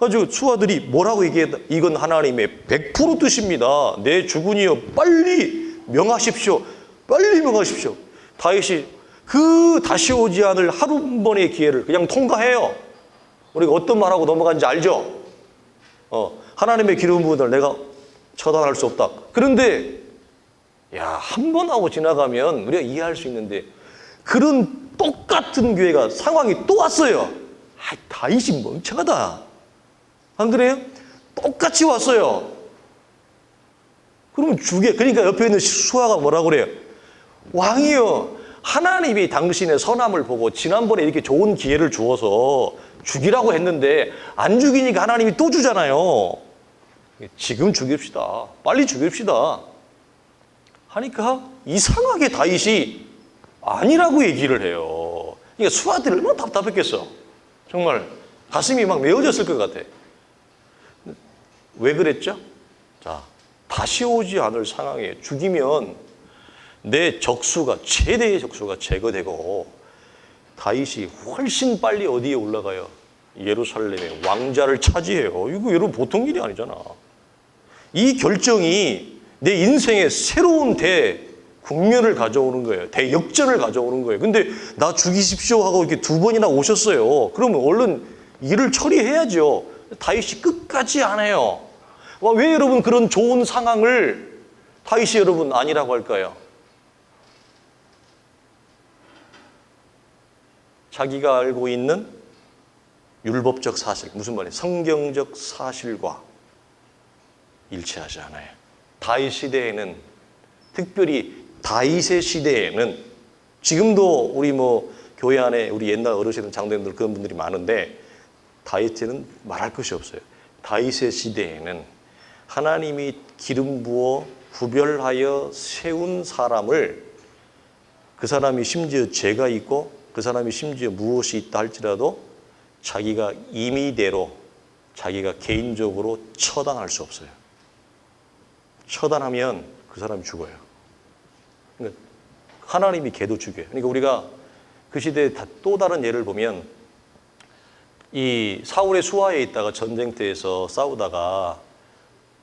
그래가지고 수하들이 뭐라고 얘기해? 이건 하나님의 100% 뜻입니다. 내 주군이여, 빨리 명하십시오. 빨리 명하십시오. 다윗이 그 다시 오지 않을 하루 한 번의 기회를 그냥 통과해요. 우리가 어떤 말하고 넘어간지 알죠? 하나님의 기름 부음을 내가 처단할 수 없다. 그런데 한 번 하고 지나가면 우리가 이해할 수 있는데 그런 똑같은 기회가 상황이 또 왔어요. 다윗이 멍청하다. 안 그래요? 똑같이 왔어요. 그러면 그러니까 옆에 있는 수하가 뭐라고 그래요? 왕이여, 하나님이 당신의 선함을 보고 지난번에 이렇게 좋은 기회를 주어서 죽이라고 했는데 안 죽이니까 하나님이 또 주잖아요. 지금 죽입시다. 빨리 죽입시다. 하니까 이상하게 다윗이 아니라고 얘기를 해요. 그러니까 수하들이 얼마나 답답했겠어. 정말 가슴이 막 메어졌을 것 같아. 왜 그랬죠? 자, 다시 오지 않을 상황에 죽이면 내 적수가, 최대의 적수가 제거되고 다윗이 훨씬 빨리 어디에 올라가요? 예루살렘의 왕자를 차지해요. 이거 여러분 보통 일이 아니잖아. 이 결정이 내 인생에 새로운 국면을 가져오는 거예요. 대역전을 가져오는 거예요. 근데 나 죽이십시오 하고 이렇게 2번이나 오셨어요. 그러면 얼른 일을 처리해야죠. 다윗이 끝까지 안 해요. 왜 여러분 그런 좋은 상황을 다윗이 여러분 아니라고 할까요? 자기가 알고 있는 율법적 사실, 무슨 말이에요? 성경적 사실과 일치하지 않아요. 다윗 시대에는, 특별히 다윗의 시대에는, 지금도 우리 교회 안에 우리 옛날 어르신 장로님들 그런 분들이 많은데 다윗에는 말할 것이 없어요. 다윗의 시대에는 하나님이 기름 부어 구별하여 세운 사람을, 그 사람이 심지어 죄가 있고 그 사람이 심지어 무엇이 있다 할지라도 자기가 임의대로 자기가 개인적으로 처단할 수 없어요. 처단하면 그 사람이 죽어요. 그러니까 하나님이 걔도 죽여요. 그러니까 우리가 그 시대에 또 다른 예를 보면, 이 사울의 수하에 있다가 전쟁터에서 싸우다가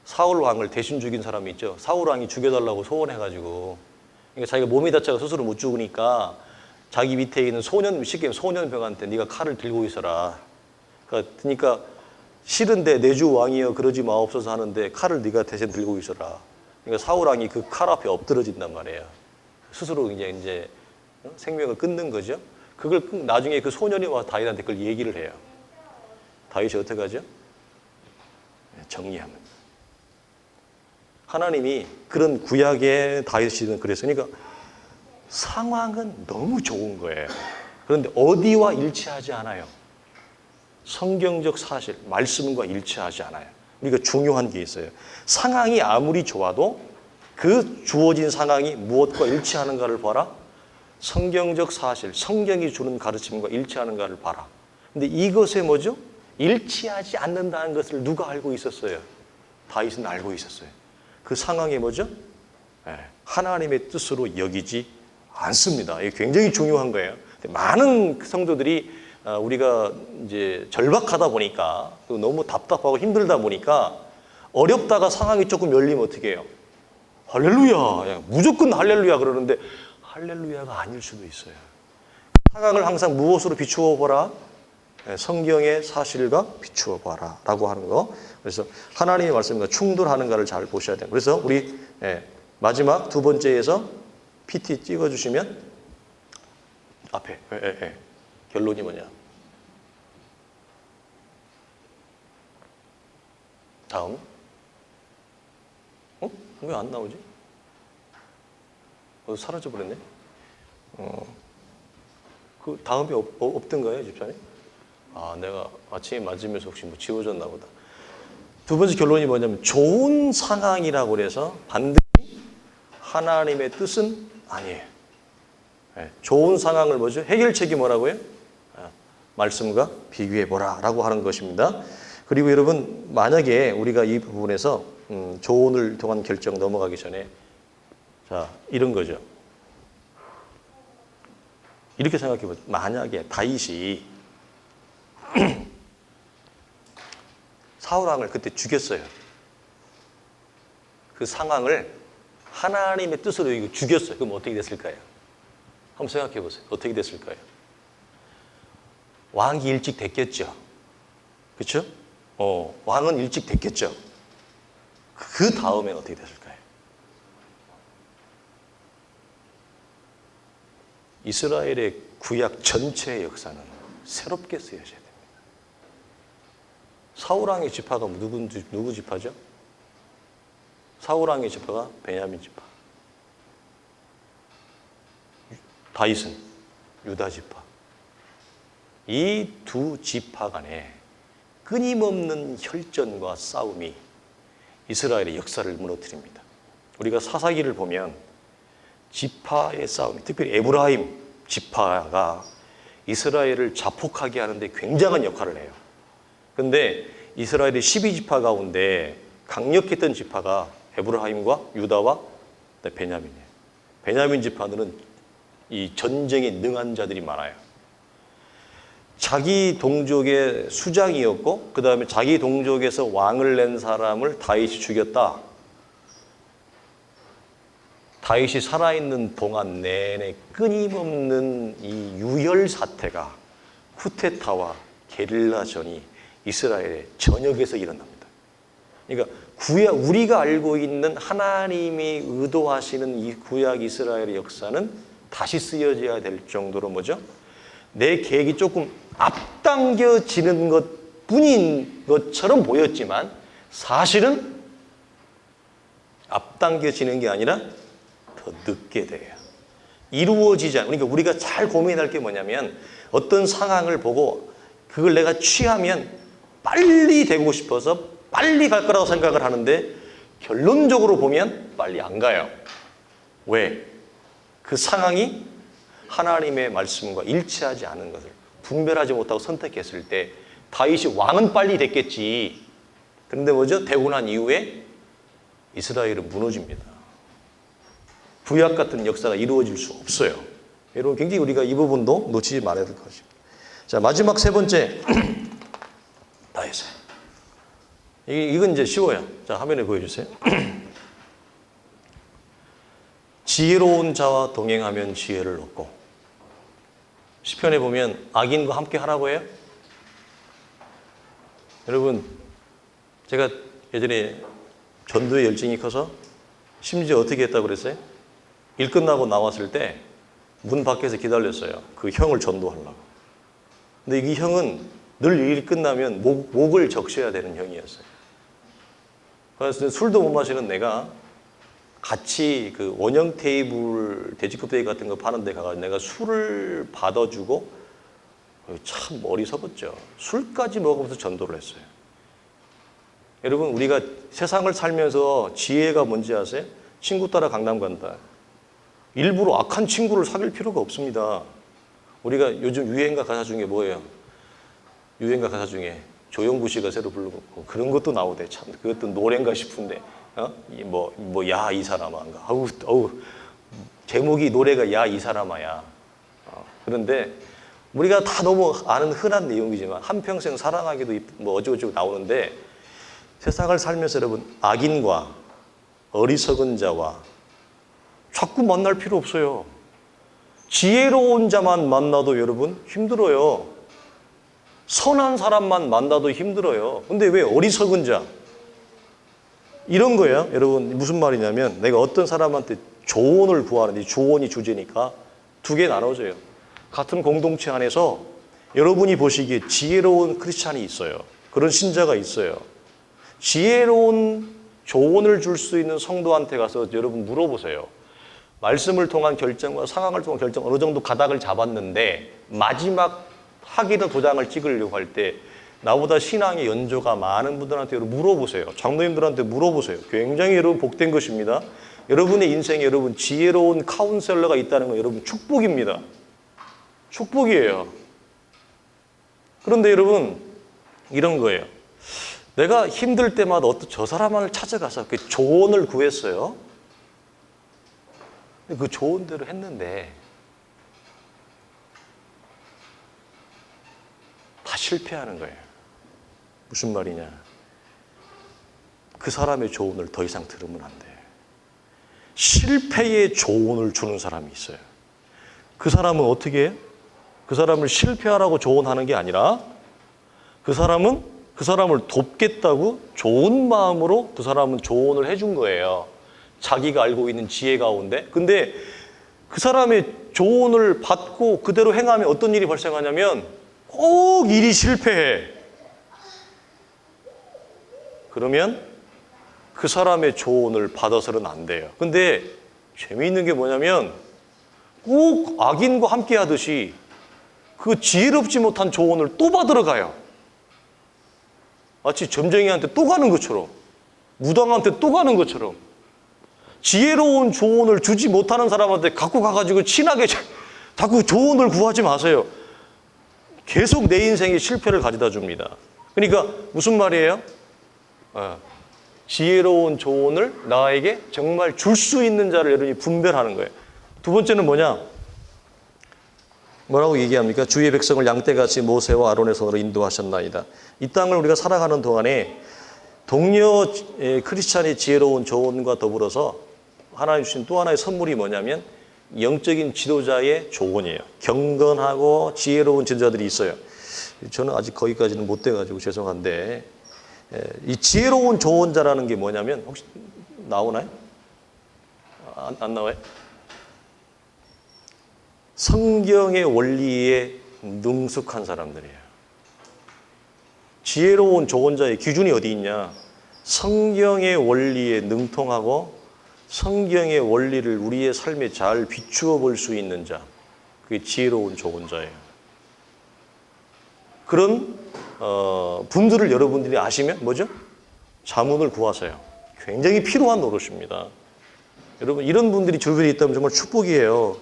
사울 왕을 대신 죽인 사람이 있죠. 사울 왕이 죽여달라고 소원해가지고, 그러니까 자기가 몸이 다쳐서 스스로 못 죽으니까 자기 밑에 있는 쉽게 소년병한테 네가 칼을 들고 있어라. 그러니까 싫은데 내 주 왕이여 그러지 마옵소서 하는데 칼을 네가 대신 들고 있어라. 그러니까 사울 왕이 그 칼 앞에 엎드러진단 말이에요. 스스로 이제 생명을 끊는 거죠. 그걸 나중에 그 소년이 와서 다윗한테 그걸 얘기를 해요. 다윗이 어떻게 하죠? 정리합니다. 하나님이 그런 구약의 다윗은 그랬어요. 그러니까 상황은 너무 좋은 거예요. 그런데 어디와 일치하지 않아요? 성경적 사실, 말씀과 일치하지 않아요. 우리가 중요한 게 있어요. 상황이 아무리 좋아도 그 주어진 상황이 무엇과 일치하는가를 봐라. 성경적 사실, 성경이 주는 가르침과 일치하는가를 봐라. 근데 이것에 뭐죠? 일치하지 않는다는 것을 누가 알고 있었어요? 다윗은 알고 있었어요. 그 상황이 뭐죠? 하나님의 뜻으로 여기지 않습니다. 이게 굉장히 중요한 거예요. 많은 성도들이 우리가 이제 절박하다 보니까, 너무 답답하고 힘들다 보니까 어렵다가 상황이 조금 열리면 어떻게 해요? 할렐루야, 무조건 할렐루야 그러는데 할렐루야가 아닐 수도 있어요. 상황을 항상 무엇으로 비추어 보라? 성경의 사실과 비추어 봐라 라고 하는 거. 그래서 하나님의 말씀과 충돌하는가를 잘 보셔야 돼요. 그래서 우리 마지막 2번째에서 PT 찍어주시면 앞에 결론이 뭐냐? 다음. 왜 안 나오지? 사라져 버렸네. 그 다음에 없던가요, 집사님? 내가 아침에 맞으면서 혹시 지워졌나 보다. 2번째 결론이 뭐냐면, 좋은 상황이라고 그래서 반드시 하나님의 뜻은 아니에요. 좋은 상황을 뭐죠? 해결책이 뭐라고요? 말씀과 비교해보라 라고 하는 것입니다. 그리고 여러분, 만약에 우리가 이 부분에서 조언을 통한 결정 넘어가기 전에, 자, 이런 거죠. 이렇게 생각해 보세요. 만약에 다윗이 사울 왕을 그때 죽였어요. 그 상황을 하나님의 뜻으로 이거 죽였어요. 그럼 어떻게 됐을까요? 한번 생각해 보세요. 어떻게 됐을까요? 왕이 일찍 됐겠죠. 그렇죠? 왕은 일찍 됐겠죠. 그 다음엔 어떻게 됐을까요? 이스라엘의 구약 전체의 역사는 새롭게 쓰여져야 됩니다. 사울왕의 지파가 누구 지파죠? 사울왕의 지파가 베냐민 지파. 다윗은 유다 지파. 이 두 지파 간에 끊임없는 혈전과 싸움이 이스라엘의 역사를 무너뜨립니다. 우리가 사사기를 보면 지파의 싸움, 특별히 에브라임 지파가 이스라엘을 자폭하게 하는데 굉장한 역할을 해요. 그런데 이스라엘의 12지파 가운데 강력했던 지파가 에브라임과 유다와 베냐민이에요. 베냐민 지파들은 이 전쟁에 능한 자들이 많아요. 자기 동족의 수장이었고 그 다음에 자기 동족에서 왕을 낸 사람을 다윗이 죽였다. 다윗이 살아있는 동안 내내 끊임없는 이 유혈 사태가 쿠데타와 게릴라전이 이스라엘의 전역에서 일어납니다. 그러니까 우리가 알고 있는 하나님이 의도하시는 이 구약 이스라엘의 역사는 다시 쓰여져야 될 정도로 뭐죠? 내 계획이 조금 앞당겨지는 것뿐인 것처럼 보였지만 사실은 앞당겨지는 게 아니라 더 늦게 돼요. 이루어지지 않아요. 그러니까 우리가 잘 고민할 게 뭐냐면 어떤 상황을 보고 그걸 내가 취하면 빨리 되고 싶어서 빨리 갈 거라고 생각을 하는데 결론적으로 보면 빨리 안 가요. 왜? 그 상황이 하나님의 말씀과 일치하지 않은 것을 분별하지 못하고 선택했을 때 다윗이 왕은 빨리 됐겠지. 그런데 뭐죠? 되고 난 이후에 이스라엘은 무너집니다. 구약 같은 역사가 이루어질 수 없어요. 여러분 굉장히 우리가 이 부분도 놓치지 말아야 될 것입니다. 자, 마지막 세 번째 다 했어요. 이건 이제 쉬워요. 자, 화면에 보여주세요. 지혜로운 자와 동행하면 지혜를 얻고 시편에 보면 악인과 함께 하라고 해요. 여러분 제가 예전에 전도의 열정이 커서 심지어 어떻게 했다고 그랬어요? 일 끝나고 나왔을 때 문 밖에서 기다렸어요. 그 형을 전도하려고. 근데 이 형은 늘 일 끝나면 목을 적셔야 되는 형이었어요. 그래서 술도 못 마시는 내가 같이 그 원형 테이블 돼지껍데기 같은 거 파는 데 가서 내가 술을 받아주고 참 어리석었죠. 술까지 먹으면서 전도를 했어요. 여러분 우리가 세상을 살면서 지혜가 뭔지 아세요? 친구 따라 강남 간다. 일부러 악한 친구를 사귈 필요가 없습니다. 우리가 요즘 유행가 가사 중에 뭐예요? 유행가 가사 중에 조영구 씨가 새로 부르고 그런 것도 나오대. 참 그것도 노래인가 싶은데 야 이 사람아인가. 아우 제목이 노래가 야 이 사람아야. 그런데 우리가 다 너무 아는 흔한 내용이지만 한평생 사랑하기도 뭐 어쩌고저쩌고 나오는데 세상을 살면서 여러분 악인과 어리석은 자와 자꾸 만날 필요 없어요. 지혜로운 자만 만나도 여러분 힘들어요. 선한 사람만 만나도 힘들어요. 근데 왜 어리석은 자? 이런 거예요. 여러분 무슨 말이냐면 내가 어떤 사람한테 조언을 구하는데 조언이 주제니까 두 개 나눠져요. 같은 공동체 안에서 여러분이 보시기에 지혜로운 크리스찬이 있어요. 그런 신자가 있어요. 지혜로운 조언을 줄 수 있는 성도한테 가서 여러분 물어보세요. 말씀을 통한 결정과 상황을 통한 결정 어느 정도 가닥을 잡았는데 마지막 학위나 도장을 찍으려고 할 때 나보다 신앙의 연조가 많은 분들한테 여러분 물어보세요. 장로님들한테 물어보세요. 굉장히 여러분 복된 것입니다. 여러분의 인생에 여러분 지혜로운 카운셀러가 있다는 건 여러분 축복입니다. 축복이에요. 그런데 여러분 이런 거예요. 내가 힘들 때마다 저 사람을 찾아가서 그 조언을 구했어요. 그 조언대로 했는데 다 실패하는 거예요. 무슨 말이냐? 그 사람의 조언을 더 이상 들으면 안 돼요. 실패의 조언을 주는 사람이 있어요. 그 사람은 어떻게 해요? 그 사람을 실패하라고 조언하는 게 아니라 그 사람을 돕겠다고 좋은 마음으로 그 사람은 조언을 해준 거예요. 자기가 알고 있는 지혜 가운데. 근데 그 사람의 조언을 받고 그대로 행하면 어떤 일이 발생하냐면 꼭 일이 실패해. 그러면 그 사람의 조언을 받아서는 안 돼요. 근데 재미있는 게 뭐냐면 꼭 악인과 함께 하듯이 그 지혜롭지 못한 조언을 또 받으러 가요. 마치 점쟁이한테 또 가는 것처럼, 무당한테 또 가는 것처럼. 지혜로운 조언을 주지 못하는 사람한테 갖고 가가지고 친하게 자꾸 조언을 구하지 마세요. 계속 내 인생에 실패를 가져다 줍니다. 그러니까 무슨 말이에요? 지혜로운 조언을 나에게 정말 줄 수 있는 자를 여러분이 분별하는 거예요. 두 번째는 뭐냐? 뭐라고 얘기합니까? 주의 백성을 양떼같이 모세와 아론의 손으로 인도하셨나이다. 이 땅을 우리가 살아가는 동안에 동료 크리스찬의 지혜로운 조언과 더불어서 하나님 주신 또 하나의 선물이 뭐냐면 영적인 지도자의 조언이에요. 경건하고 지혜로운 지도자들이 있어요. 저는 아직 거기까지는 못 돼가지고 죄송한데, 이 지혜로운 조언자라는 게 뭐냐면 혹시 나오나요? 안 나와요? 성경의 원리에 능숙한 사람들이에요. 지혜로운 조언자의 기준이 어디 있냐? 성경의 원리에 능통하고 성경의 원리를 우리의 삶에 잘 비추어 볼 수 있는 자, 그게 지혜로운 조언자예요. 그런 분들을 여러분들이 아시면 뭐죠? 자문을 구하세요. 굉장히 필요한 노릇입니다. 여러분, 이런 분들이 주변에 있다면 정말 축복이에요.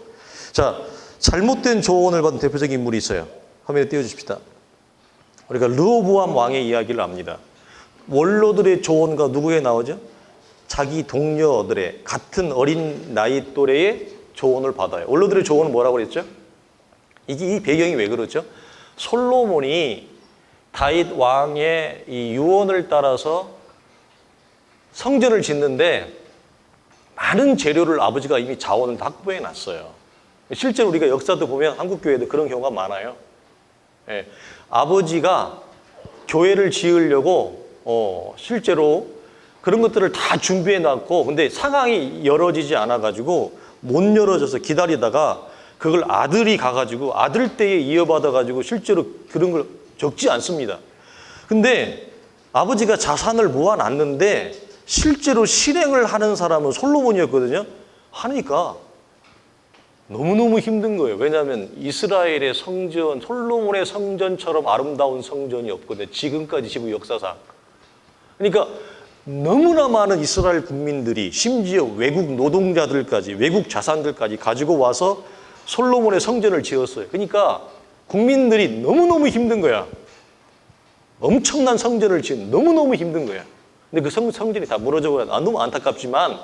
자, 잘못된 조언을 받은 대표적인 인물이 있어요. 화면에 띄워주십시다. 우리가 르호보암 왕의 이야기를 압니다. 원로들의 조언과 누구에 나오죠? 자기 동료들의 같은 어린 나이 또래의 조언을 받아요. 원로들의 조언은 뭐라고 그랬죠? 이 배경이 왜 그렇죠? 솔로몬이 다윗 왕의 이 유언을 따라서 성전을 짓는데 많은 재료를 아버지가 이미 자원을 확보해 놨어요. 실제로 우리가 역사도 보면 한국 교회도 그런 경우가 많아요. 예, 아버지가 교회를 지으려고 실제로 그런 것들을 다 준비해 놨고, 근데 상황이 열어지지 않아 가지고 못 열어져서 기다리다가 그걸 아들이 가가지고 아들 때에 이어받아 가지고 실제로 그런 걸 적지 않습니다. 근데 아버지가 자산을 모아놨는데 실제로 실행을 하는 사람은 솔로몬이었거든요. 하니까 너무너무 힘든 거예요. 왜냐하면 이스라엘의 성전, 솔로몬의 성전처럼 아름다운 성전이 없거든요. 지금까지 지구 역사상. 그러니까 너무나 많은 이스라엘 국민들이, 심지어 외국 노동자들까지, 외국 자산들까지 가지고 와서 솔로몬의 성전을 지었어요. 그러니까 국민들이 너무너무 힘든 거야. 엄청난 성전을 지은 너무너무 힘든 거야. 근데 그 성전이 다 무너져버려. 너무 안타깝지만,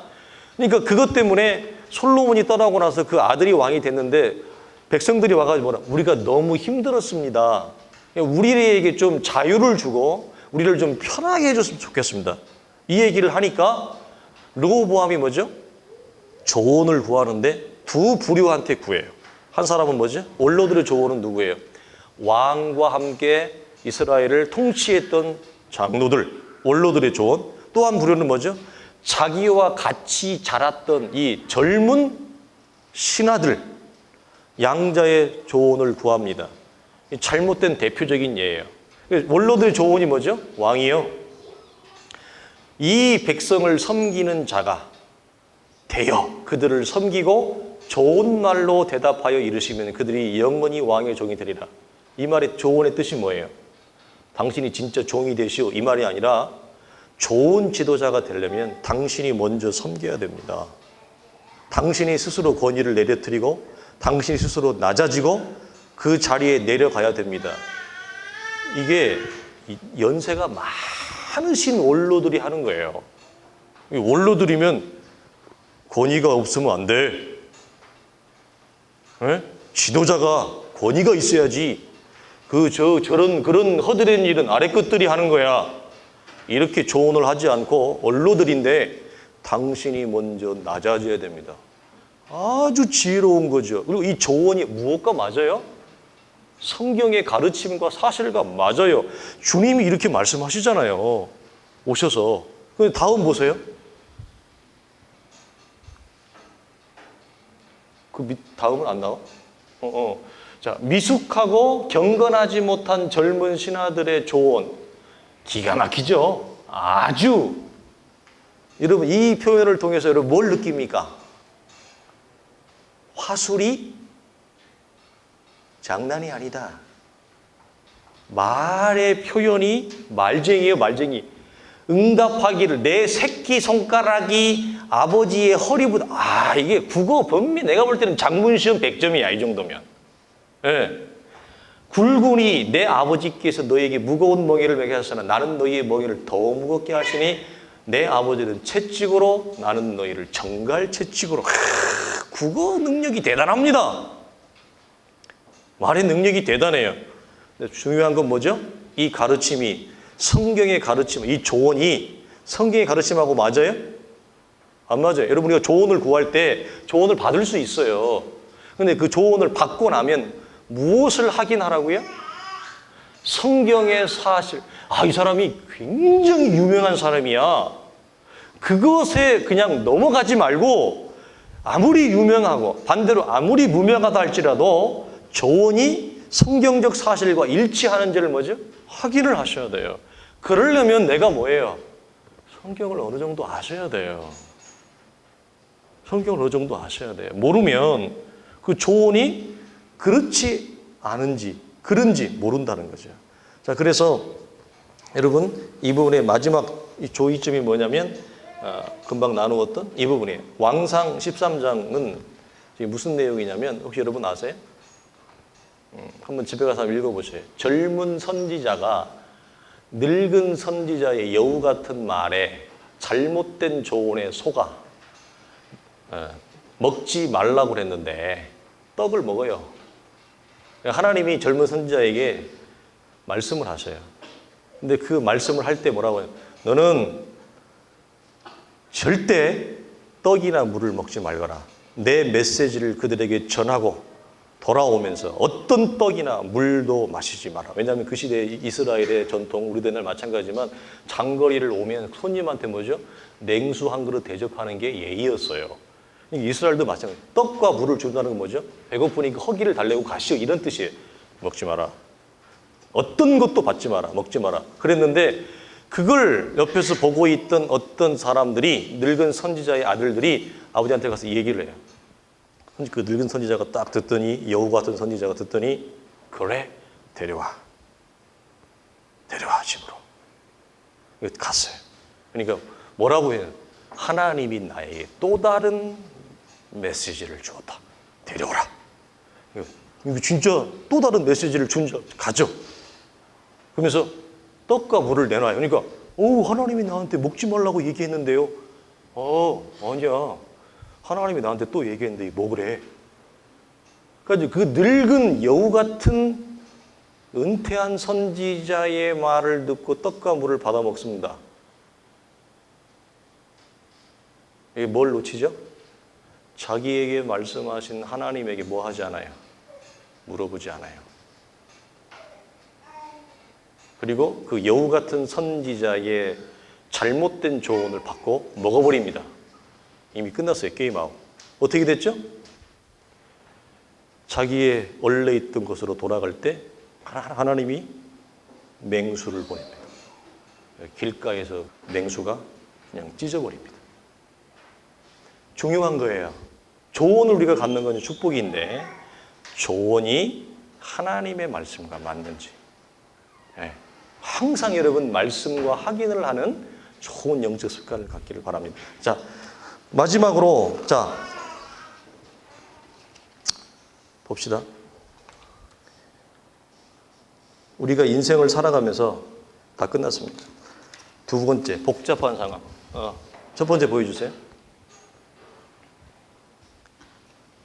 그러니까 그것 때문에 솔로몬이 떠나고 나서 그 아들이 왕이 됐는데 백성들이 와가지고 뭐라, 우리가 너무 힘들었습니다. 우리에게 좀 자유를 주고 우리를 좀 편하게 해줬으면 좋겠습니다. 이 얘기를 하니까 르호보암이 뭐죠? 조언을 구하는데 두 부류한테 구해요. 한 사람은 뭐죠? 원로들의 조언은 누구예요? 왕과 함께 이스라엘을 통치했던 장로들, 원로들의 조언. 또 한 부류는 뭐죠? 자기와 같이 자랐던 이 젊은 신하들, 양자의 조언을 구합니다. 잘못된 대표적인 예예요. 원로들의 조언이 뭐죠? 왕이요, 이 백성을 섬기는 자가 되어 그들을 섬기고 좋은 말로 대답하여 이르시면 그들이 영원히 왕의 종이 되리라. 이 말의 조언의 뜻이 뭐예요? 당신이 진짜 종이 되시오, 이 말이 아니라 좋은 지도자가 되려면 당신이 먼저 섬겨야 됩니다. 당신이 스스로 권위를 내려뜨리고 당신이 스스로 낮아지고 그 자리에 내려가야 됩니다. 이게 연세가 많으신 원로들이 하는 거예요. 원로들이면 권위가 없으면 안 돼. 에? 지도자가 권위가 있어야지. 그런 허드렛 일은 아래 것들이 하는 거야. 이렇게 조언을 하지 않고 원로들인데 당신이 먼저 낮아져야 됩니다. 아주 지혜로운 거죠. 그리고 이 조언이 무엇과 맞아요? 성경의 가르침과 사실과 맞아요. 주님이 이렇게 말씀하시잖아요. 오셔서. 근데 다음 보세요. 그 다음은 안 나와? 자, 미숙하고 경건하지 못한 젊은 신하들의 조언. 기가 막히죠? 아주. 여러분, 이 표현을 통해서 여러분 뭘 느낍니까? 화술이 장난이 아니다. 말의 표현이 말쟁이에요, 말쟁이. 응답하기를 내 새끼 손가락이 아버지의 허리보다, 이게 국어 범위 내가 볼 때는 작문시험 100점이야, 이 정도면. 예. 굴군이 내 아버지께서 너에게 무거운 멍에를 매게 하셨으나 나는 너희의 멍에를 더 무겁게 하시니 내 아버지는 채찍으로 나는 너희를 정갈 채찍으로. 국어 능력이 대단합니다. 말의 능력이 대단해요. 근데 중요한 건 뭐죠? 이 가르침이 성경의 가르침, 이 조언이 성경의 가르침하고 맞아요? 안 맞아요. 여러분 우리가 조언을 구할 때 조언을 받을 수 있어요. 근데 그 조언을 받고 나면 무엇을 확인하라고요? 성경의 사실. 이 사람이 굉장히 유명한 사람이야. 그것에 그냥 넘어가지 말고 아무리 유명하고 반대로 아무리 무명하다 할지라도 조언이 성경적 사실과 일치하는지를 뭐죠? 확인을 하셔야 돼요. 그러려면 내가 뭐예요? 성경을 어느 정도 아셔야 돼요. 성경을 어느 정도 아셔야 돼요. 모르면 그 조언이 그렇지 않은지 그런지 모른다는 거죠. 자, 그래서 여러분 이 부분의 마지막 조이점이 뭐냐면 금방 나누었던 이 부분이에요. 왕상 13장은 무슨 내용이냐면 혹시 여러분 아세요? 한번 집에 가서 읽어보세요. 젊은 선지자가 늙은 선지자의 여우 같은 말에 잘못된 조언에 속아 먹지 말라고 그랬는데 떡을 먹어요. 하나님이 젊은 선지자에게 말씀을 하셔요. 근데 그 말씀을 할 때 뭐라고 해요? 너는 절대 떡이나 물을 먹지 말거라. 내 메시지를 그들에게 전하고 돌아오면서 어떤 떡이나 물도 마시지 마라. 왜냐하면 그 시대에 이스라엘의 전통, 우리도 옛날 마찬가지지만 장거리를 오면 손님한테 뭐죠? 냉수 한 그릇 대접하는 게 예의였어요. 이스라엘도 마찬가지예요. 떡과 물을 준다는 건 뭐죠? 배고프니까 허기를 달래고 가시오 이런 뜻이에요. 먹지 마라. 어떤 것도 받지 마라. 먹지 마라. 그랬는데 그걸 옆에서 보고 있던 어떤 사람들이 늙은 선지자의 아들들이 아버지한테 가서 얘기를 해요. 그 늙은 선지자가 딱 듣더니 여우 같은 선지자가 듣더니 그래 데려와 집으로 갔어요. 그러니까 뭐라고 해요? 하나님이 나에게 또 다른 메시지를 주었다. 데려오라. 이거 진짜 또 다른 메시지를 준 자 가죠. 그러면서 떡과 물을 내놔요. 그러니까 하나님이 나한테 먹지 말라고 얘기했는데요. 아니야. 하나님이 나한테 또 얘기했는데 먹으래. 그러니까 그 늙은 여우 같은 은퇴한 선지자의 말을 듣고 떡과 물을 받아 먹습니다. 이게 뭘 놓치죠? 자기에게 말씀하신 하나님에게 뭐 하지 않아요? 물어보지 않아요. 그리고 그 여우 같은 선지자의 잘못된 조언을 받고 먹어버립니다. 이미 끝났어요. 게임아웃. 어떻게 됐죠? 자기의 원래 있던 곳으로 돌아갈 때 하나님이 맹수를 보냅니다. 길가에서 맹수가 그냥 찢어버립니다. 중요한 거예요. 조언을 우리가 갖는 건 축복인데 조언이 하나님의 말씀과 맞는지 항상 여러분 말씀과 확인을 하는 좋은 영적 습관을 갖기를 바랍니다. 자, 마지막으로 봅시다. 우리가 인생을 살아가면서 다 끝났습니다. 두 번째, 복잡한 상황. 첫 번째 보여주세요.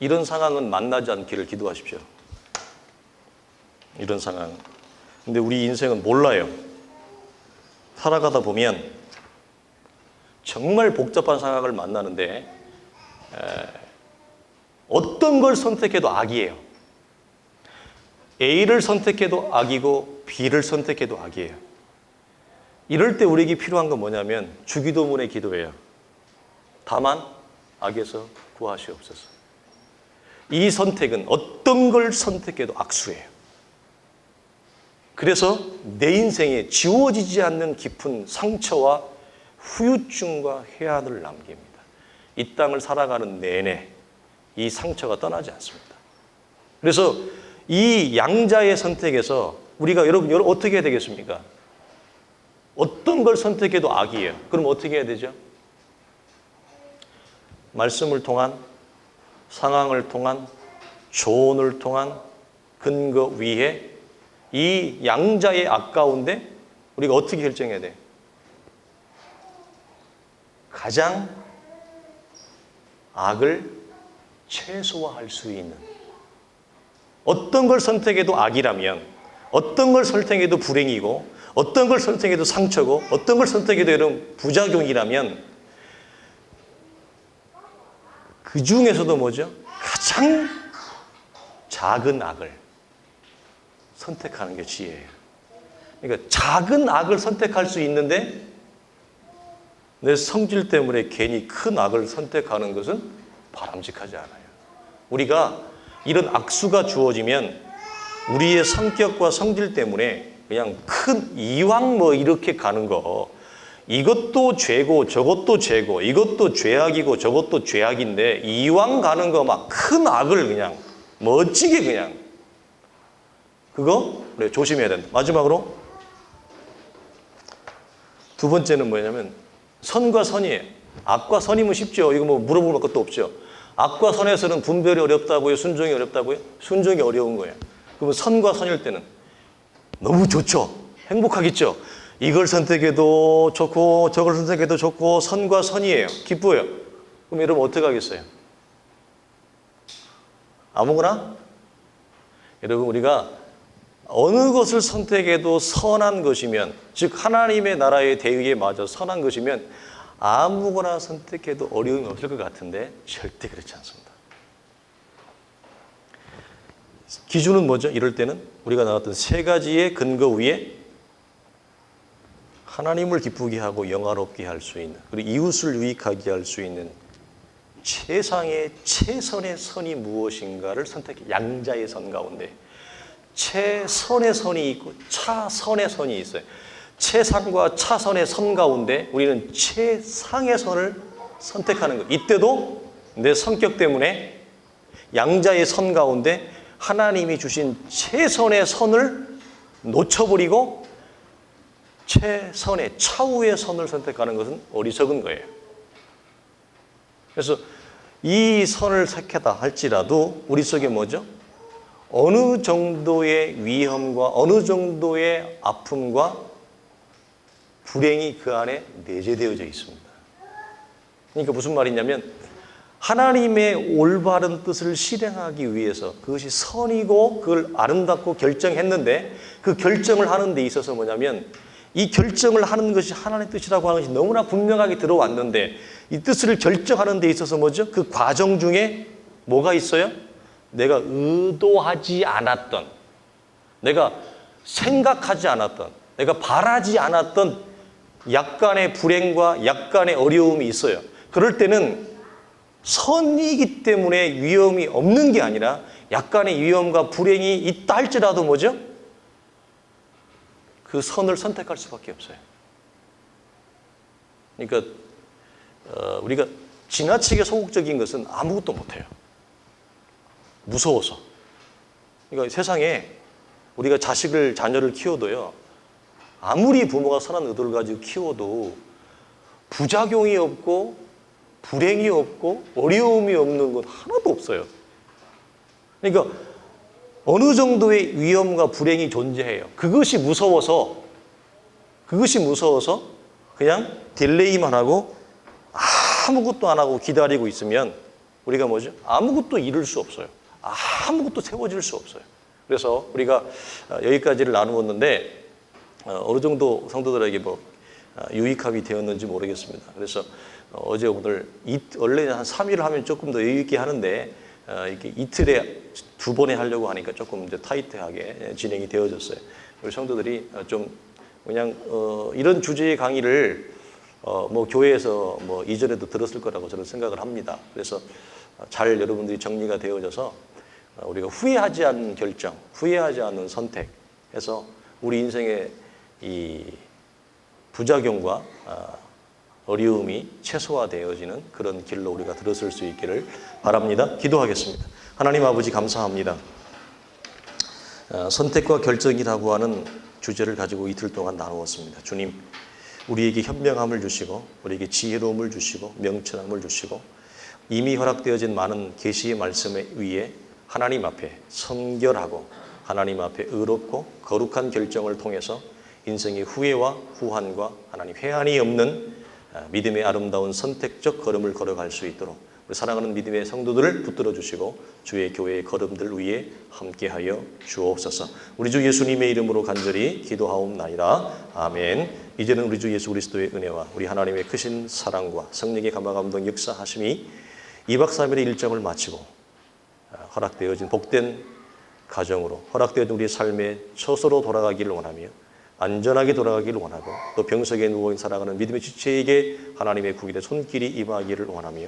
이런 상황은 만나지 않기를 기도하십시오. 이런 상황. 근데 우리 인생은 몰라요. 살아가다 보면 정말 복잡한 상황을 만나는데 어떤 걸 선택해도 악이에요. A를 선택해도 악이고 B를 선택해도 악이에요. 이럴 때 우리에게 필요한 건 뭐냐면 주기도문의 기도예요. 다만 악에서 구하시옵소서. 이 선택은 어떤 걸 선택해도 악수예요. 그래서 내 인생에 지워지지 않는 깊은 상처와 후유증과 해안을 남깁니다. 이 땅을 살아가는 내내 이 상처가 떠나지 않습니다. 그래서 이 양자의 선택에서 우리가 여러분 어떻게 해야 되겠습니까? 어떤 걸 선택해도 악이에요. 그럼 어떻게 해야 되죠? 말씀을 통한, 상황을 통한, 조언을 통한 근거 위에 이 양자의 악 가운데 우리가 어떻게 결정해야 돼요? 가장 악을 최소화할 수 있는, 어떤 걸 선택해도 악이라면, 어떤 걸 선택해도 불행이고, 어떤 걸 선택해도 상처고, 어떤 걸 선택해도 이런 부작용이라면 그 중에서도 뭐죠? 가장 작은 악을 선택하는 게 지혜예요. 그러니까 작은 악을 선택할 수 있는데 내 성질 때문에 괜히 큰 악을 선택하는 것은 바람직하지 않아요. 우리가 이런 악수가 주어지면 우리의 성격과 성질 때문에 그냥 큰 이왕 뭐 이렇게 가는 거, 이것도 죄고 저것도 죄고 이것도 죄악이고 저것도 죄악인데 이왕 가는 거 막 큰 악을 그냥 멋지게 그냥, 그거 우리 조심해야 된다. 마지막으로 두 번째는 뭐냐면 선과 선이에요. 악과 선이면 쉽죠. 이거 뭐 물어볼 것도 없죠. 악과 선에서는 분별이 어렵다고요? 순종이 어렵다고요? 순종이 어려운 거예요. 그러면 선과 선일 때는 너무 좋죠. 행복하겠죠. 이걸 선택해도 좋고 저걸 선택해도 좋고 선과 선이에요. 기뻐요. 그럼 여러분 어떻게 하겠어요? 아무거나? 여러분 우리가 어느 것을 선택해도 선한 것이면, 즉 하나님의 나라의 대의에 맞아 선한 것이면 아무거나 선택해도 어려움이 없을 것 같은데 절대 그렇지 않습니다. 기준은 뭐죠? 이럴 때는 우리가 나왔던 세 가지의 근거 위에 하나님을 기쁘게 하고 영화롭게 할 수 있는, 그리고 이웃을 유익하게 할 수 있는 최상의 최선의 선이 무엇인가를 선택해. 양자의 선 가운데 최선의 선이 있고 차선의 선이 있어요. 최상과 차선의 선 가운데 우리는 최상의 선을 선택하는 거예요. 이때도 내 성격 때문에 양자의 선 가운데 하나님이 주신 최선의 선을 놓쳐버리고 최선의 차후의 선을 선택하는 것은 어리석은 거예요. 그래서 이 선을 택하다 할지라도 우리 속에 뭐죠? 어느 정도의 위험과 어느 정도의 아픔과 불행이 그 안에 내재되어져 있습니다. 그러니까 무슨 말이냐면 하나님의 올바른 뜻을 실행하기 위해서 그것이 선이고 그걸 아름답고 결정했는데 그 결정을 하는 데 있어서 뭐냐면 이 결정을 하는 것이 하나님의 뜻이라고 하는 것이 너무나 분명하게 들어왔는데 이 뜻을 결정하는 데 있어서 뭐죠? 그 과정 중에 뭐가 있어요? 내가 의도하지 않았던, 내가 생각하지 않았던, 내가 바라지 않았던 약간의 불행과 약간의 어려움이 있어요. 그럴 때는 선이기 때문에 위험이 없는 게 아니라 약간의 위험과 불행이 있다 할지라도 뭐죠? 그 선을 선택할 수밖에 없어요. 그러니까 우리가 지나치게 소극적인 것은 아무것도 못해요. 무서워서. 그러니까 세상에 우리가 자녀를 키워도요, 아무리 부모가 선한 의도를 가지고 키워도 부작용이 없고 불행이 없고 어려움이 없는 건 하나도 없어요. 그러니까 어느 정도의 위험과 불행이 존재해요. 그것이 무서워서 그냥 딜레이만 하고 아무것도 안 하고 기다리고 있으면 우리가 뭐죠? 아무것도 이룰 수 없어요. 아무것도 세워질 수 없어요. 그래서 우리가 여기까지를 나누었는데 어느 정도 성도들에게 유익함이 되었는지 모르겠습니다. 그래서 어제 오늘 원래 한 3일을 하면 조금 더 여유 있게 하는데 이렇게 이틀에 2번에 하려고 하니까 조금 이제 타이트하게 진행이 되어졌어요. 우리 성도들이 좀 그냥 이런 주제의 강의를 교회에서 이전에도 들었을 거라고 저는 생각을 합니다. 그래서 잘 여러분들이 정리가 되어져서 우리가 후회하지 않는 결정, 후회하지 않는 선택해서 우리 인생의 이 부작용과 어려움이 최소화되어지는 그런 길로 우리가 들어설 수 있기를 바랍니다. 기도하겠습니다. 하나님 아버지 감사합니다. 선택과 결정이라고 하는 주제를 가지고 이틀 동안 나누었습니다. 주님, 우리에게 현명함을 주시고 우리에게 지혜로움을 주시고 명철함을 주시고 이미 허락되어진 많은 계시의 말씀에 의해 하나님 앞에 성결하고 하나님 앞에 의롭고 거룩한 결정을 통해서 인생의 후회와 후환과 하나님 회한이 없는 믿음의 아름다운 선택적 걸음을 걸어갈 수 있도록 우리 사랑하는 믿음의 성도들을 붙들어 주시고 주의 교회의 걸음들 위에 함께하여 주옵소서. 우리 주 예수님의 이름으로 간절히 기도하옵나이다. 아멘. 이제는 우리 주 예수 그리스도의 은혜와 우리 하나님의 크신 사랑과 성령의 감화감동 역사하심이 2박 3일의 일정을 마치고 허락되어진 복된 가정으로 허락되어진 우리의 삶의 처소로 돌아가기를 원하며 안전하게 돌아가기를 원하고 또 병석에 누워 살아가는 믿음의 지체에게 하나님의 구길의 손길이 임하기를 원하며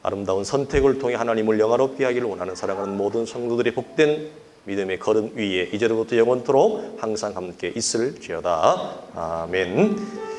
아름다운 선택을 통해 하나님을 영화롭게 하기를 원하는 사랑하는 모든 성도들의 복된 믿음의 걸음 위에 이제로부터 영원토록 항상 함께 있을지어다. 아멘.